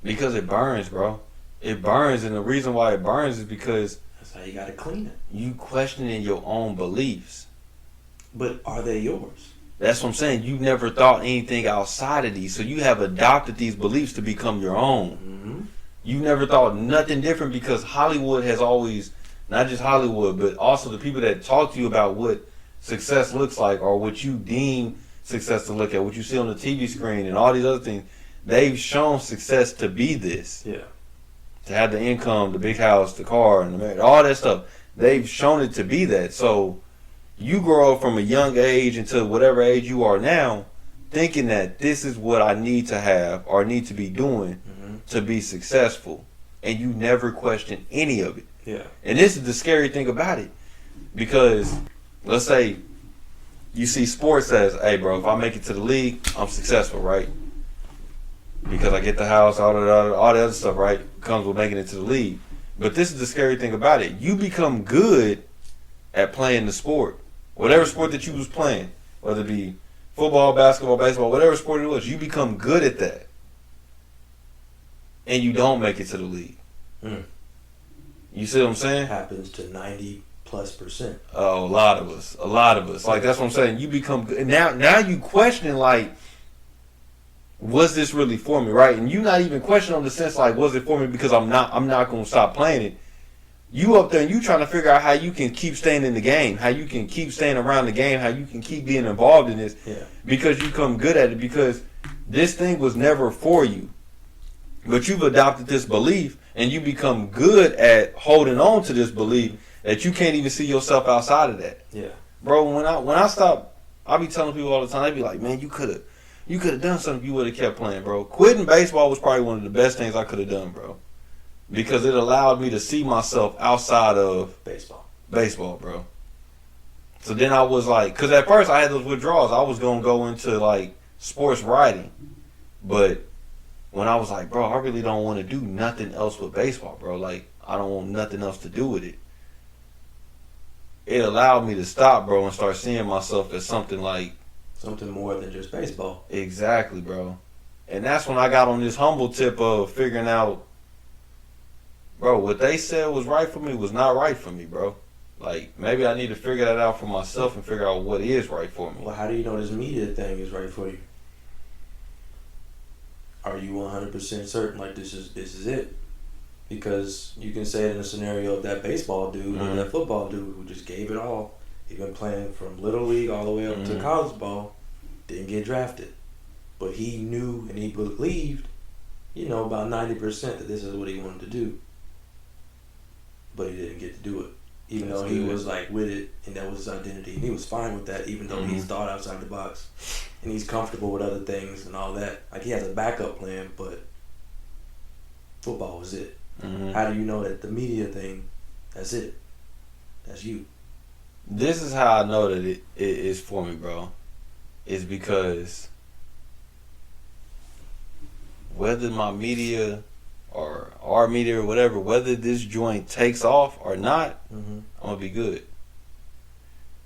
Because it burns, bro. It burns, and the reason why it burns is because that's how you got to clean it. You questioning your own beliefs. But are they yours? That's what I'm saying. You never thought anything outside of these, so you have adopted these beliefs to become your own. You never thought nothing different, because Hollywood has always, not just Hollywood, but also the people that talk to you about what success looks like, or what you deem success to look at, what you see on the TV screen and all these other things. They've shown success to be this. To have the income, the big house, the car, and the marriage, all that stuff. They've shown it to be that. So you grow up from a young age until whatever age you are now, thinking that this is what I need to have or need to be doing to be successful. And you never question any of it. And this is the scary thing about it. Because let's say you see sports as, hey bro, if I make it to the league, I'm successful, right? Because I get the house, all the other stuff, right, comes with making it to the league. But this is the scary thing about it. You become good at playing the sport. Whatever sport that you was playing, whether it be football, basketball, baseball, whatever sport it was, you become good at that. And you don't make it to the league. You see what I'm saying? Happens to 90+%. Oh, a lot of us. Like, that's what I'm saying. You become good. Now you questioning, like, was this really for me, right? And you not even questioning on the sense, like, was it for me because I'm not going to stop playing it. You up there and you trying to figure out how you can keep staying in the game, how you can keep staying around the game, how you can keep being involved in this, because you become good at it. Because This thing was never for you. But you've adopted this belief and you become good at holding on to this belief that you can't even see yourself outside of that. Yeah. Bro, when I stop, I be telling people all the time, they be like, man, you could have done something if you would have kept playing, bro. Quitting baseball was probably one of the best things I could have done, bro. Because it allowed me to see myself outside of baseball, bro. So then I was like, because at first I had those withdrawals. I was going to go into like sports writing. But when I was like, bro, I really don't want to do nothing else with baseball, bro. Like, I don't want nothing else to do with it. It allowed me to stop, bro, and start seeing myself as something more than just baseball. Exactly, bro. And that's when I got on this humble tip of figuring out, bro, what they said was right for me was not right for me, bro. Like, maybe I need to figure that out for myself and figure out what is right for me. Well, how do you know this media thing is right for you? Are you 100% certain, like, this is it? Because you can say it in a scenario of that baseball dude or that football dude who just gave it all. He been playing from Little League all the way up to college ball, didn't get drafted. But he knew and he believed, about 90% that this is what he wanted to do. But he didn't get to do it. Even though he was like with it and that was his identity. And he was fine with that even though he's thought outside the box. And he's comfortable with other things and all that. Like he has a backup plan, but football was it. How do you know that the media thing, that's it? That's you. This is how I know that it is for me, bro. It's because whether my media or our media or whatever, whether this joint takes off or not, I'm going to be good.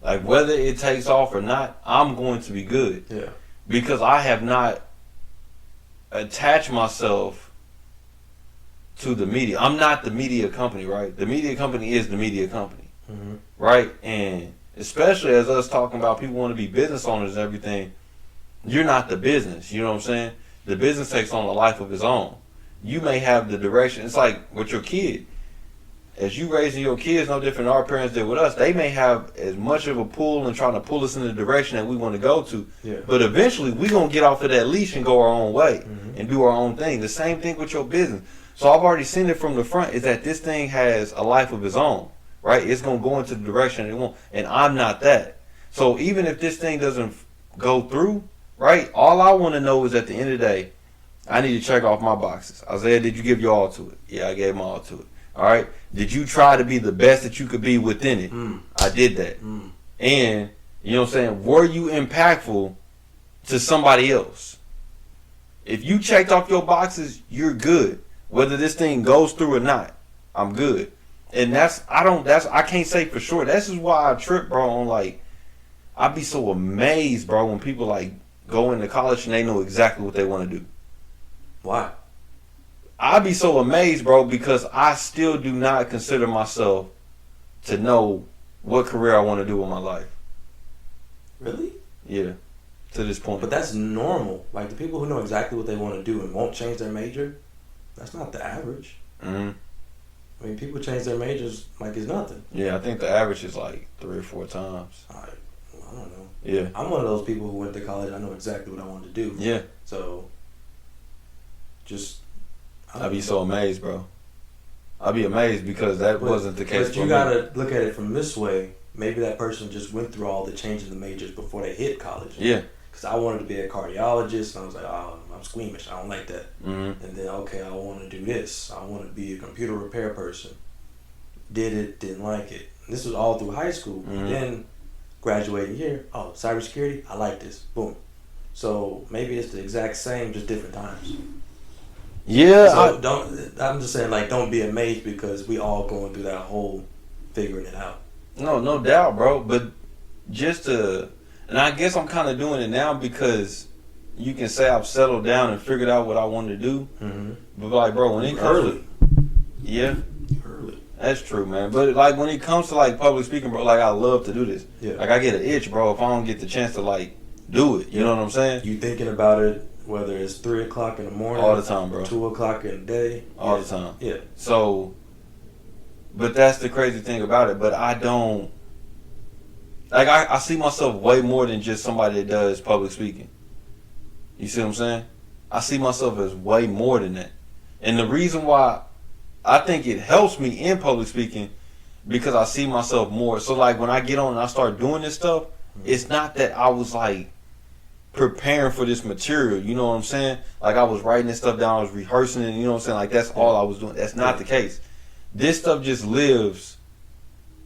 Like, whether it takes off or not, I'm going to be good. Yeah. Because I have not attached myself to the media. I'm not the media company, right? The media company is the media company. Right? And especially as us talking about people want to be business owners and everything, you're not the business. You know what I'm saying? The business takes on a life of its own. You may have the direction. It's like with your kid. As you raising your kids, no different than our parents did with us. They may have as much of a pull and trying to pull us in the direction that we want to go to. Yeah. But eventually, we're going to get off of that leash and go our own way and do our own thing. The same thing with your business. So I've already seen it from the front is that this thing has a life of its own. Right? It's going to go into the direction it wants. And I'm not that. So even if this thing doesn't go through, right, all I want to know is at the end of the day, I need to check off my boxes. Isaiah, did you give your all to it? Yeah, I gave my all to it. All right? Did you try to be the best that you could be within it? I did that. And, you know what I'm saying, were you impactful to somebody else? If you checked off your boxes, you're good. Whether this thing goes through or not, I'm good. And I can't say for sure. This is why I trip, bro, on like, I be so amazed, bro, when people like go into college and they know exactly what they want to do. Why? I be so amazed, bro, because I still do not consider myself to know what career I want to do with my life. Really? Yeah, to this point. But that's normal. Like the people who know exactly what they want to do and won't change their major, that's not the average. I mean, people change their majors like it's nothing. Yeah, I think the average is like 3 or 4 times. I don't know. Yeah. I'm one of those people who went to college. I know exactly what I wanted to do. Yeah. So, just... I'd be so amazed, bro. I'd be amazed because that wasn't the case But for you me. gotta look at it from this way. Maybe that person just went through all the changing the majors before they hit college. Yeah. Because I wanted to be a cardiologist, and I was like, oh, I'm squeamish. I don't like that. And then, okay, I want to do this. I want to be a computer repair person. Did it, didn't like it. This was all through high school. And then graduating here, oh, cybersecurity, I like this. Boom. So maybe it's the exact same, just different times. Yeah. So I'm just saying, like, don't be amazed because we all going through that whole figuring it out. No doubt, bro. But and I guess I'm kind of doing it now because you can say I've settled down and figured out what I want to do. But like, bro, when it comes early, that's true, man. But like when it comes to like public speaking, bro, like I love to do this. Yeah. Like I get an itch, bro, if I don't get the chance to like do it. You know what I'm saying? You thinking about it, whether it's 3 o'clock in the morning, all the time, bro. 2 o'clock in the day, all the time. Yeah. So, but that's the crazy thing about it. But I don't. Like I see myself way more than just somebody that does public speaking. You see what I'm saying? I see myself as way more than that. And the reason why I think it helps me in public speaking, because I see myself more. So like when I get on and I start doing this stuff, it's not that I was like preparing for this material, you know what I'm saying? Like I was writing this stuff down, I was rehearsing it, you know what I'm saying? Like that's all I was doing. That's not the case. This stuff just lives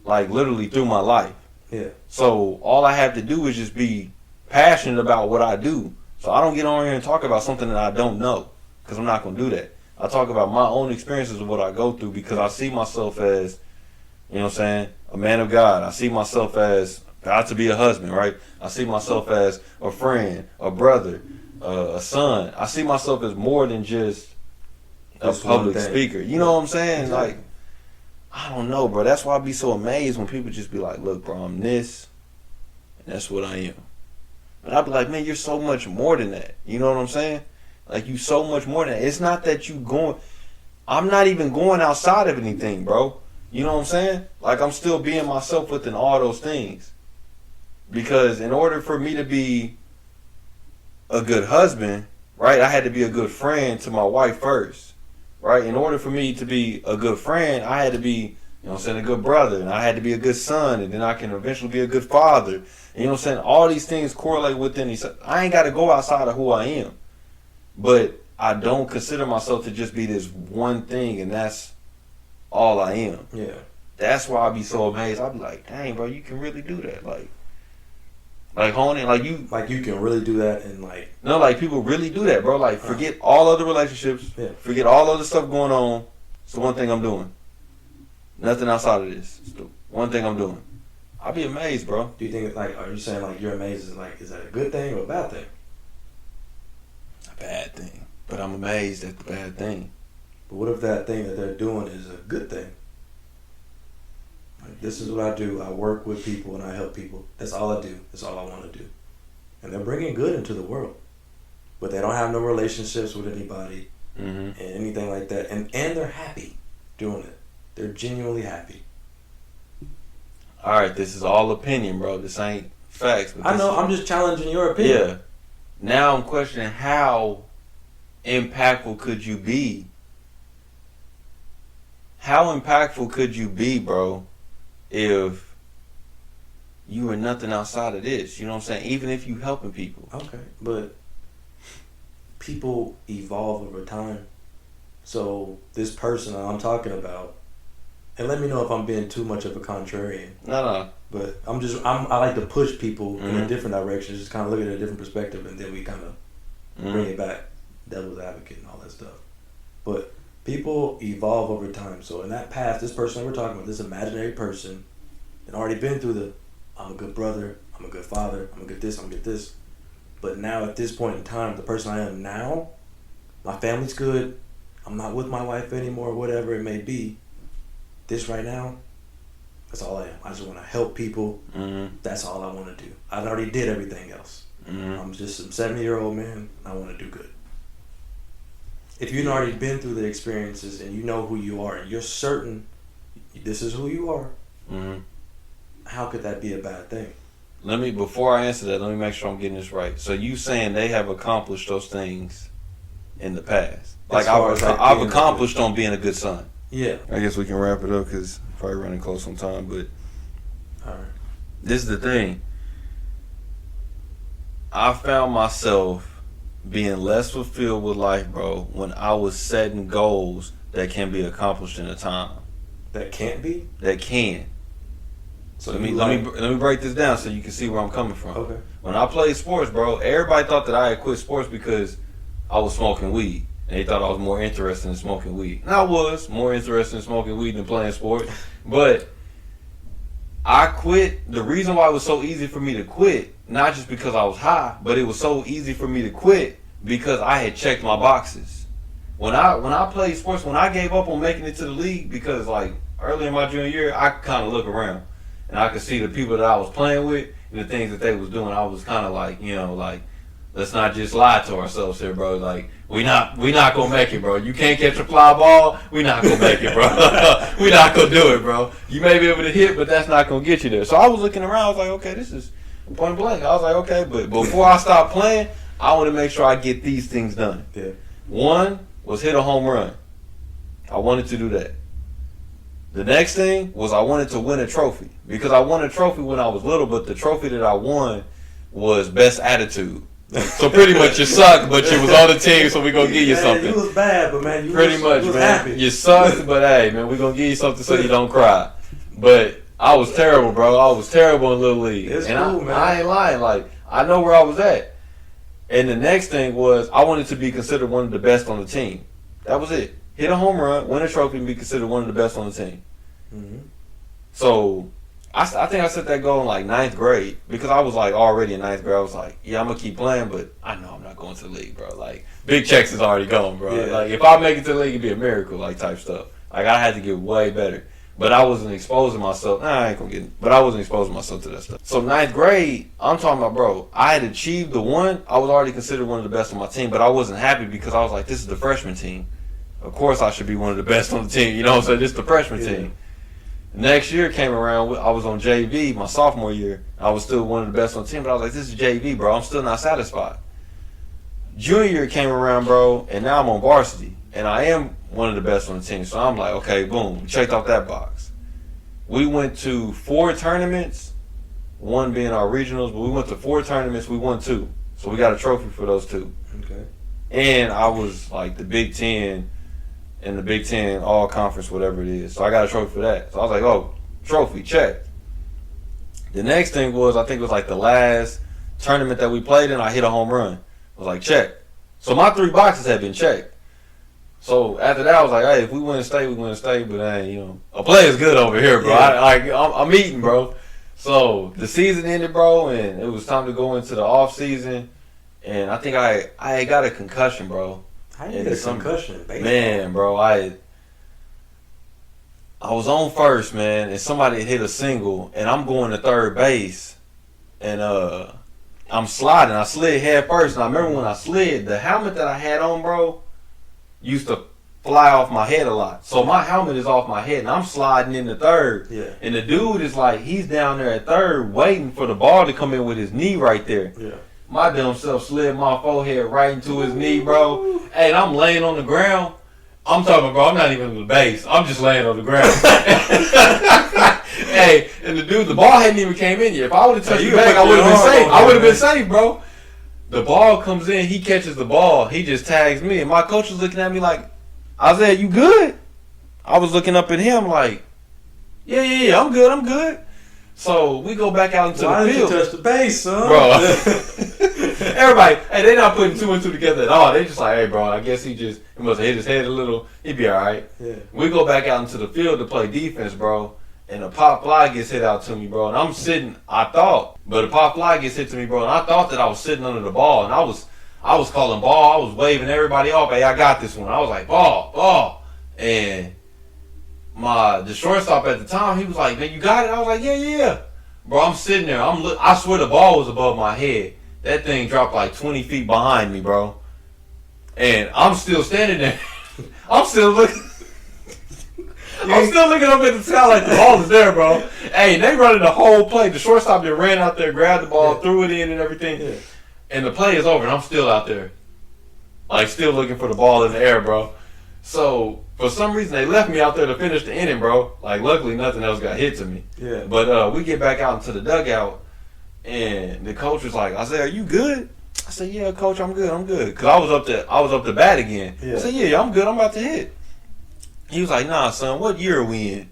like literally through my life. Yeah. So all I have to do is just be passionate about what I do. So I don't get on here and talk about something that I don't know, because I'm not going to do that. I talk about my own experiences of what I go through, because I see myself as, you know what I'm saying, a man of God. I see myself as God to be a husband, right? I see myself as a friend, a brother, a son. I see myself as more than just a public speaker. You know what I'm saying? Exactly. Like, I don't know, bro. That's why I be so amazed when people just be like, look, bro, I'm this, and that's what I am. But I be like, man, you're so much more than that. You know what I'm saying? Like, you so much more than that. It's not that you going, I'm not even going outside of anything, bro. You know what I'm saying? Like, I'm still being myself within all those things. Because in order for me to be a good husband, right, I had to be a good friend to my wife first, right? In order for me to be a good friend, I had to be, you know what I'm saying, a good brother, and I had to be a good son, and then I can eventually be a good father. And you know what I'm saying? All these things correlate within each other. I ain't got to go outside of who I am. But I don't consider myself to just be this one thing, and that's all I am. Yeah. That's why I be so amazed. I be like, dang, bro, you can really do that. Like honing, like you can really do that, and like no, like people really do that, bro. Like forget all other relationships, forget all other stuff going on. It's the one thing I'm doing. Nothing outside of this. It's the one thing I'm doing. I'll be amazed, bro. Do you think, like, are you saying like you're amazed? Is that a good thing or a bad thing? A bad thing, but I'm amazed at the bad thing. But what if that thing that they're doing is a good thing? Like, this is what I do. I work with people and I help people. That's all I do. That's all I want to do. And they're bringing good into the world. But they don't have no relationships with anybody and anything like that. And they're happy doing it. They're genuinely happy. All right, this is all opinion, bro. This ain't facts. But I know. I'm just challenging your opinion. Yeah. Now I'm questioning how impactful could you be? How impactful could you be, bro, if you were nothing outside of this? You know what I'm saying? Even if you helping people. Okay, but people evolve over time. So this person I'm talking about, and let me know if I'm being too much of a contrarian. No. But I like to push people in a different direction, just kind of look at it a different perspective, and then we kind of bring it back, devil's advocate and all that stuff. But people evolve over time. So in that past, this person we're talking about, this imaginary person, had already been through I'm a good brother, I'm a good father, I'm a good this, I'm a good this. But now at this point in time, the person I am now, my family's good, I'm not with my wife anymore, whatever it may be. This right now, that's all I am. I just want to help people. That's all I want to do. I already did everything else. I'm just a 70-year-old man. I want to do good. If you've already been through the experiences and you know who you are and you're certain this is who you are, how could that be a bad thing? Before I answer that, let me make sure I'm getting this right. So you saying they have accomplished those things in the past? Like I've accomplished on being a good son. Yeah. I guess we can wrap it up because probably running close on time. But all right, this is the thing. I found myself being less fulfilled with life, bro, when I was setting goals that can be accomplished in a time. That can't be? That can. So let me break this down so you can see where I'm coming from. Okay. When I played sports, bro, everybody thought that I had quit sports because I was smoking weed. And they thought I was more interested in smoking weed. And I was more interested in smoking weed than playing sports. But I quit. The reason why it was so easy for me to quit, not just because I was high, but it was so easy for me to quit because I had checked my boxes. When I played sports, when I gave up on making it to the league, because like early in my junior year, I could kind of look around and I could see the people that I was playing with and the things that they was doing. I was kind of like, you know, like, let's not just lie to ourselves here, bro. Like, we not gonna make it, bro. You can't catch a fly ball, we not gonna make it, bro. We not gonna do it, bro. You may be able to hit, but that's not gonna get you there. So I was looking around, I was like, okay, this is point blank. I was like, okay, but before I stopped playing, I want to make sure I get these things done. Yeah. One was hit a home run. I wanted to do that. The next thing was I wanted to win a trophy because I won a trophy when I was little, but the trophy that I won was best attitude. So pretty much you suck, but you was on the team, so we gonna give you something. You was bad, but man, you pretty much, was man. happy. You sucked, but hey, man, we gonna give you something so you don't cry. But I was terrible, bro. I was terrible in Little League. It's and cool, man. I ain't lying. Like, I know where I was at. And the next thing was I wanted to be considered one of the best on the team. That was it. Hit a home run, win a trophy, and be considered one of the best on the team. Mm-hmm. So I think I set that goal in like 9th grade because I was like already in 9th grade. I was like, yeah, I'm gonna keep playing, but I know I'm not going to the league, bro. Like, big checks is already gone, bro. Yeah. Like, if I make it to the league, it'd be a miracle, like type stuff. Like, I had to get way better, but I wasn't exposing myself. I ain't gonna get it, but I wasn't exposing myself to that stuff. So 9th grade, I'm talking about, bro. I had achieved the one. I was already considered one of the best on my team, but I wasn't happy because I was like, this is the freshman team. Of course, I should be one of the best on the team. You know what I'm saying? This is the freshman team. Next year came around, I was on JV my sophomore year. I was still one of the best on the team, but I was like, this is JV, bro. I'm still not satisfied. Junior year came around, bro, and now I'm on varsity. And I am one of the best on the team. So I'm like, okay, boom, checked off that box. We went to 4 tournaments, one being our regionals, but we went to 4 tournaments, we won 2. So we got a trophy for those 2. Okay. And I was like the Big Ten in the Big Ten all conference, whatever it is. So I got a trophy for that. So I was like, oh, trophy, checked. The next thing was, I think it was like the last tournament that we played in, I hit a home run. I was like, check. So my 3 boxes had been checked. So after that, I was like, hey, if we win state, we win state. But hey, you know, a player's good over here, bro. Yeah. I'm eating, bro. So the season ended, bro, and it was time to go into the off season. And I think I got a concussion, bro. How you get a concussion? Man, bro, I was on first, man, and somebody hit a single, and I'm going to third base, and I'm sliding. I slid head first, and I remember when I slid, the helmet that I had on, bro, used to fly off my head a lot. So my helmet is off my head, and I'm sliding into third. Yeah. And the dude is like, he's down there at third waiting for the ball to come in with his knee right there. Yeah. My dumb self slid my forehead right into his knee, bro. Hey, and I'm laying on the ground. I'm talking, bro, I'm not even on the base. I'm just laying on the ground. Hey, and the ball hadn't even came in yet. If I would have touched the bag, I would have been safe. I would have been safe, bro. The ball comes in, he catches the ball, he just tags me. And my coach was looking at me like, Isaiah, you good? I was looking up at him like, yeah, I'm good. So we go back out into the field. Why didn't you touch the base, son? Bro. Everybody, hey, they not putting 2 and 2 together at all. They just like, hey, bro, I guess he must have hit his head a little. He'd be all right. Yeah. We go back out into the field to play defense, bro, and a pop fly gets hit out to me, bro, and I'm sitting, but a pop fly gets hit to me, bro, and I thought that I was sitting under the ball, and I was calling ball. I was waving everybody off. Hey, I got this one. I was like, ball. And the shortstop at the time, he was like, man, you got it? I was like, yeah. Bro, I'm sitting there. I swear the ball was above my head. That thing dropped like 20 feet behind me, bro. And I'm still standing there. I'm still looking up at the sky like the ball is there, bro. Hey, they running the whole play. The shortstop just ran out there, grabbed the ball, threw it in and everything. Yeah. And the play is over, and I'm still out there. Like, still looking for the ball in the air, bro. So, for some reason, they left me out there to finish the inning, bro. Like, luckily, nothing else got hit to me. Yeah. But we get back out into the dugout, and the coach was like, Isaiah, are you good? I said, yeah, coach, I'm good. Because I was up to bat again. Yeah. I said, yeah, I'm good. I'm about to hit. He was like, nah, son, what year are we in?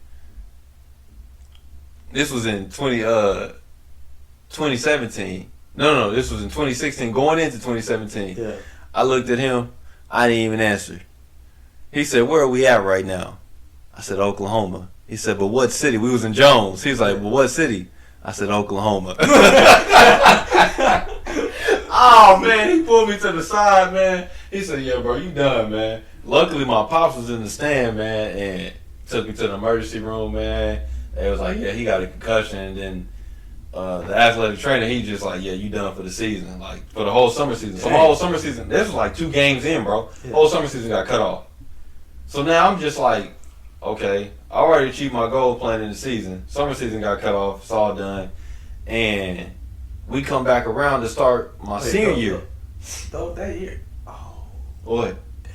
This was in 2017. No, this was in 2016, going into 2017. Yeah. I looked at him. I didn't even answer. He said, where are we at right now? I said, Oklahoma. He said, but what city? We was in Jones. He was like, well, what city? I said, Oklahoma. Oh, man, he pulled me to the side, man. He said, yeah, bro, you done, man. Luckily, my pops was in the stand, man, and took me to the emergency room, man. They was like, yeah, he got a concussion. And then the athletic trainer, he just like, yeah, you done for the season, like for the whole summer season. So my whole summer season, this was like 2 games in, bro. Yeah. Whole summer season got cut off. So now I'm just like, okay, I already achieved my goal playing in the season. Summer season got cut off. It's all done. And we come back around to start my senior year. Though that year. Oh. What? Dang.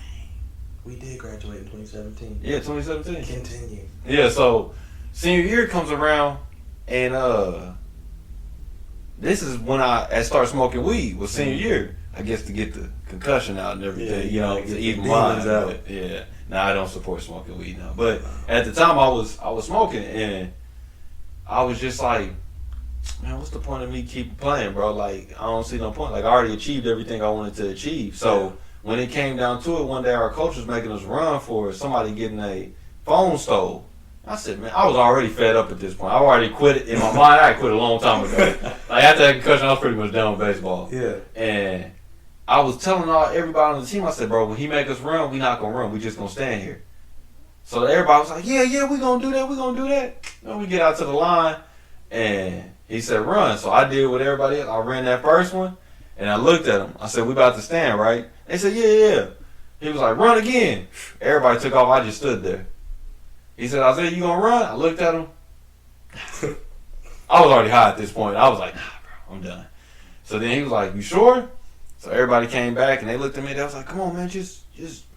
We did graduate in 2017. Yeah, 2017. Continue. Yeah, so senior year comes around, and this is when I started smoking weed. Was senior year, I guess, to get the concussion out and everything. You know, to even mind out. Yeah. Now I don't support smoking weed now, but at the time I was smoking, and I was just like, man, what's the point of me keep playing, bro? Like, I don't see no point. Like, I already achieved everything I wanted to achieve. So when it came down to it, one day our coach was making us run for somebody getting a phone stole. I said, man, I was already fed up at this point. I already quit. In my mind, I quit a long time ago. Like, after that concussion, I was pretty much done with baseball. Yeah. And I was telling everybody on the team, I said, bro, when he make us run, we not going to run. We just going to stand here. So everybody was like, yeah, we going to do that. We going to do that. Then we get out to the line, and he said, run. So I did what everybody else. I ran that first one, and I looked at him. I said, we about to stand, right? They said, yeah. He was like, run again. Everybody took off. I just stood there. He said, Isaiah, you going to run? I looked at him. I was already high at this point. I was like, nah, bro, I'm done. So then he was like, you sure? So everybody came back, and they looked at me. They was like, come on, man, just,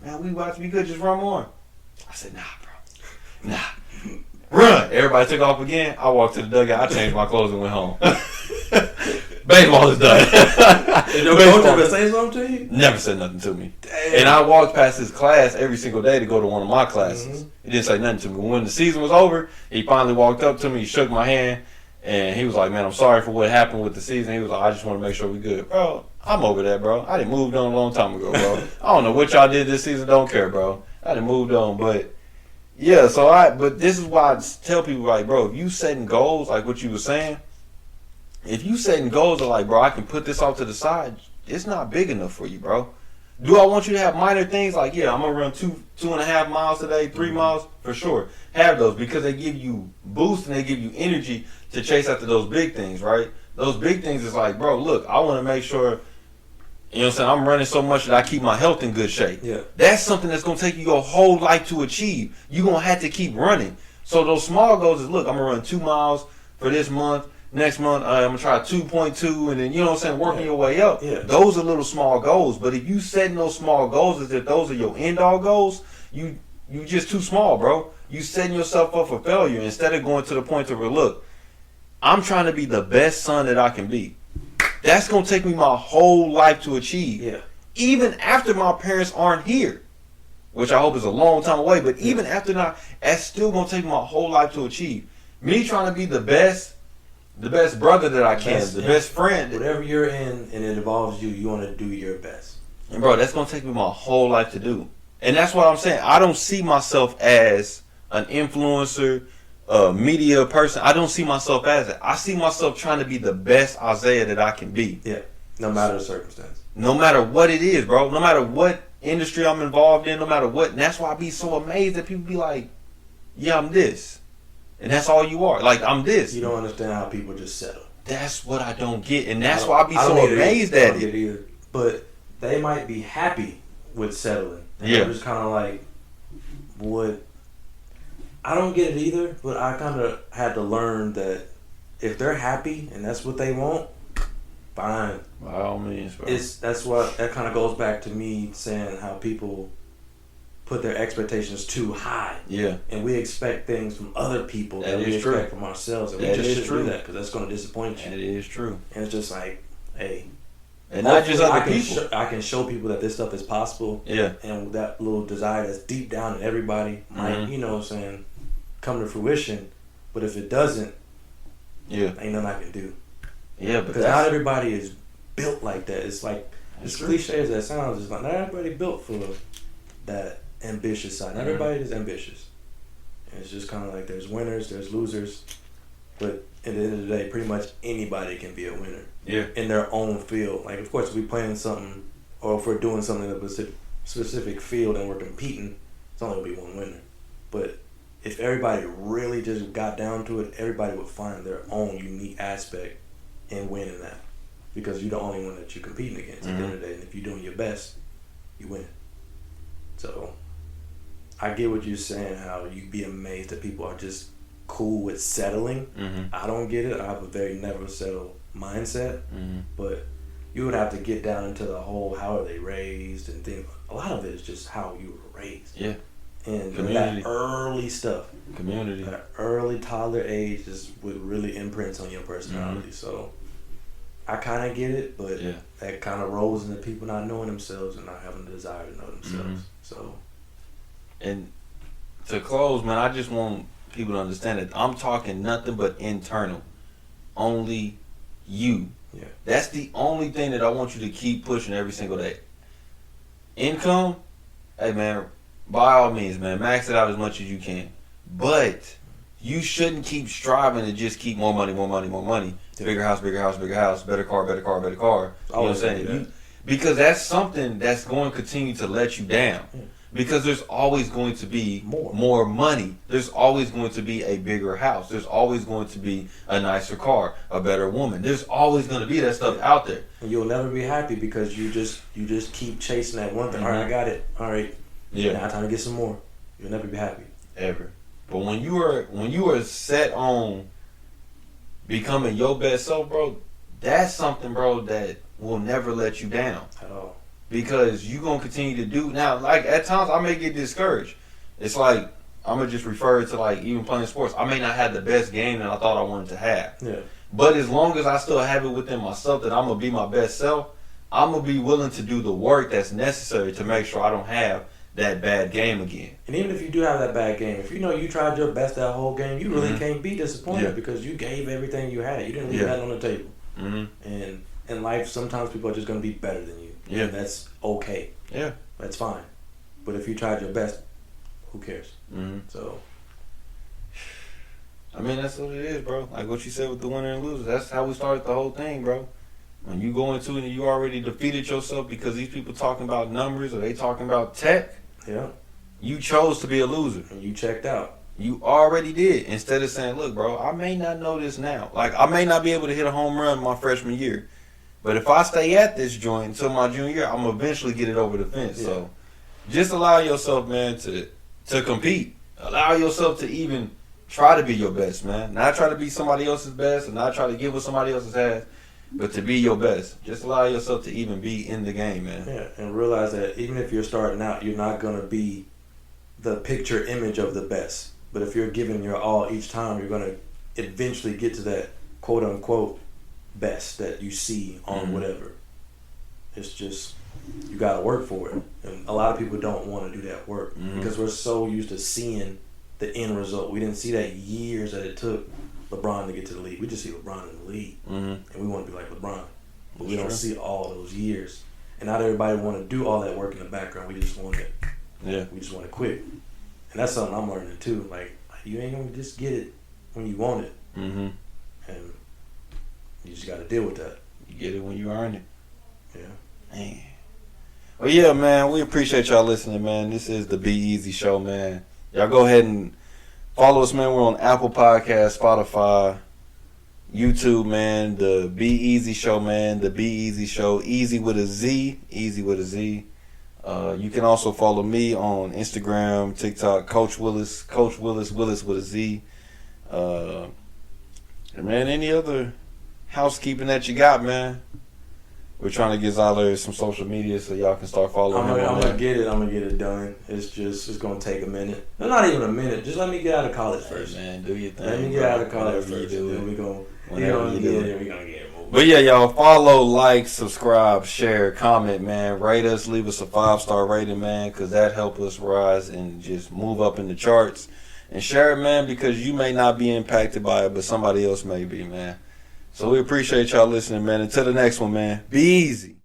man, we about to be good. Just run more. I said, nah, bro. Nah. Run. Everybody took off again. I walked to the dugout. I changed my clothes and went home. Baseball is done. Did your coach ever say something to you? Never said nothing to me. Damn. And I walked past his class every single day to go to one of my classes. Mm-hmm. He didn't say nothing to me. When the season was over, he finally walked up to me, he shook my hand, and he was like, man, I'm sorry for what happened with the season. He was like, I just want to make sure we good. Bro, I'm over that, bro. I done moved on a long time ago, bro. I don't know what y'all did this season. Don't care, bro. I done moved on, but yeah, but this is why I tell people, like, bro, if you setting goals, like what you were saying, if you setting goals are like, bro, I can put this off to the side, it's not big enough for you, bro. Do I want you to have minor things like, yeah, I'm going to run 2.5 miles today, 3 miles? For sure. Have those because they give you boost and they give you energy to chase after those big things, right? Those big things is like, bro, look, I want to make sure, you know what I'm saying, I'm running so much that I keep my health in good shape. Yeah. That's something that's going to take you your whole life to achieve. You're going to have to keep running. So those small goals is, look, I'm going to run 2 miles for this month. Next month, I'm going to try 2.2, and then, you know what I'm saying, working your way up. Yeah. Those are little small goals. But if you setting those small goals as if those are your end-all goals, you just too small, bro. You setting yourself up for failure instead of going to the point where, look, I'm trying to be the best son that I can be. That's going to take me my whole life to achieve. Yeah. Even after my parents aren't here, which I hope is a long time away, but even after that, that's still going to take my whole life to achieve. Me trying to be the best brother that I can, the best friend. Whatever you're in and it involves you, you want to do your best. And bro, that's going to take me my whole life to do. And that's what I'm saying. I don't see myself as an influencer, a media person. I don't see myself as it. I see myself trying to be the best Isaiah that I can be. Yeah, no matter the circumstance. No matter what it is, bro. No matter what industry I'm involved in, no matter what. And that's why I be so amazed that people be like, yeah, I'm this. And that's all you are. Like, I'm this. You don't understand how people just settle. That's what I don't get. And that's why I be so amazed at it. I don't get it either. But they might be happy with settling. And I'm just kind of like, what? I don't get it either. But I kind of had to learn that if they're happy and that's what they want, fine. By all means, bro. That kind of goes back to me saying how people put their expectations too high. Yeah. And we expect things from other people that we expect from ourselves. And we just shouldn't do that because that's going to disappoint you. That is true. And it's just like, hey. And not just other people. I can show people that this stuff is possible. Yeah. And that little desire that's deep down in everybody might, you know what I'm saying, come to fruition. But if it doesn't, ain't nothing I can do. Yeah, but because not everybody is built like that. It's like, as cliche as that sounds, it's like not everybody built for that ambitious side. Not everybody is ambitious. And it's just kind of like there's winners, there's losers, but at the end of the day, pretty much anybody can be a winner. Yeah. In their own field. Like, of course, if we're playing something, or if we're doing something in a specific field and we're competing, it's only going to be one winner. But if everybody really just got down to it, everybody would find their own unique aspect in winning that. Because you're the only one that you're competing against at the end of the day. And if you're doing your best, you win. So I get what you're saying, how you'd be amazed that people are just cool with settling. I don't get it. I have a very never settle mindset. But you would have to get down into the whole how are they raised and things. A lot of it is just how you were raised. Yeah. And Community. that early stuff. Community. That early toddler age is what really imprints on your personality. So I kind of get it, but that kind of rolls into people not knowing themselves and not having the desire to know themselves. So. And to close, man, I just want people to understand that I'm talking nothing but internal. Only you. Yeah. That's the only thing that I want you to keep pushing every single day. Income, hey man, by all means, man, max it out as much as you can. But you shouldn't keep striving to just keep more money, more money, more money. Yeah. Bigger house, bigger house, bigger house, better car, better car, better car. You know what I'm saying? Because that's something that's going to continue to let you down. Yeah. Because there's always going to be more money. There's always going to be a bigger house. There's always going to be a nicer car, a better woman. There's always going to be that stuff out there. And you'll never be happy because you just keep chasing that one thing. All right, I got it. All right. Yeah. Now time to get some more. You'll never be happy. Ever. But when you are set on becoming your best self, bro, that's something, bro, that will never let you down. At all. Because you going to continue to do. Now, like, at times I may get discouraged. It's like, I'm going to just refer to, like, even playing sports. I may not have the best game that I thought I wanted to have. Yeah. But as long as I still have it within myself that I'm going to be my best self, I'm going to be willing to do the work that's necessary to make sure I don't have that bad game again. And even if you do have that bad game, if you know you tried your best that whole game, you really can't be disappointed because you gave everything you had. You didn't leave that on the table. And in life, sometimes people are just going to be better than you. Yeah. And that's okay. Yeah. That's fine. But if you tried your best, who cares? So. I mean, that's what it is, bro. Like what you said with the winner and loser. That's how we started the whole thing, bro. When you go into it and you already defeated yourself because these people talking about numbers or they talking about tech. Yeah. You chose to be a loser. And you checked out. You already did. Instead of saying, look, bro, I may not know this now. Like, I may not be able to hit a home run my freshman year. But if I stay at this joint until my junior year, I'm going to eventually get it over the fence. Yeah. So just allow yourself, man, to compete. Allow yourself to even try to be your best, man. Not try to be somebody else's best and not try to get what somebody else has, but to be your best. Just allow yourself to even be in the game, man. Yeah, and realize that even if you're starting out, you're not going to be the picture image of the best. But if you're giving your all each time, you're going to eventually get to that quote-unquote best that you see on whatever. It's just, you got to work for it. And a lot of people don't want to do that work because we're so used to seeing the end result. We didn't see that years that it took LeBron to get to the league. We just see LeBron in the league, and we want to be like LeBron. But we don't see all those years. And not everybody want to do all that work in the background. We just want it. Yeah. We just want it quick. And that's something I'm learning too. Like, you ain't going to just get it when you want it. And you just got to deal with that. You get it when you earn it. Yeah. Man. Well, yeah, man, we appreciate y'all listening, man. This is the Be Eazy Show, man. Y'all go ahead and follow us, man. We're on Apple Podcasts, Spotify, YouTube, man. The Be Eazy Show, man. The Be Eazy Show. Easy with a Z. Easy with a Z. You can also follow me on Instagram, TikTok, Coach Williz. Coach Williz, Williz with a Z. And, man, any other housekeeping that you got, man? We're trying to get Zyler some social media so y'all can start following him. I'm gonna get it done. It's gonna take a minute. No, not even a minute. Just let me get out of college first. Hey, man, do your thing. Let me get out of college first. Then we gonna get it moving. But yeah, y'all follow, like, subscribe, share, comment, man. Rate us, leave us a 5-star rating, man, because that helps us rise and just move up in the charts. And share it, man, because you may not be impacted by it, but somebody else may be, man. So we appreciate y'all listening, man. Until the next one, man. Be easy.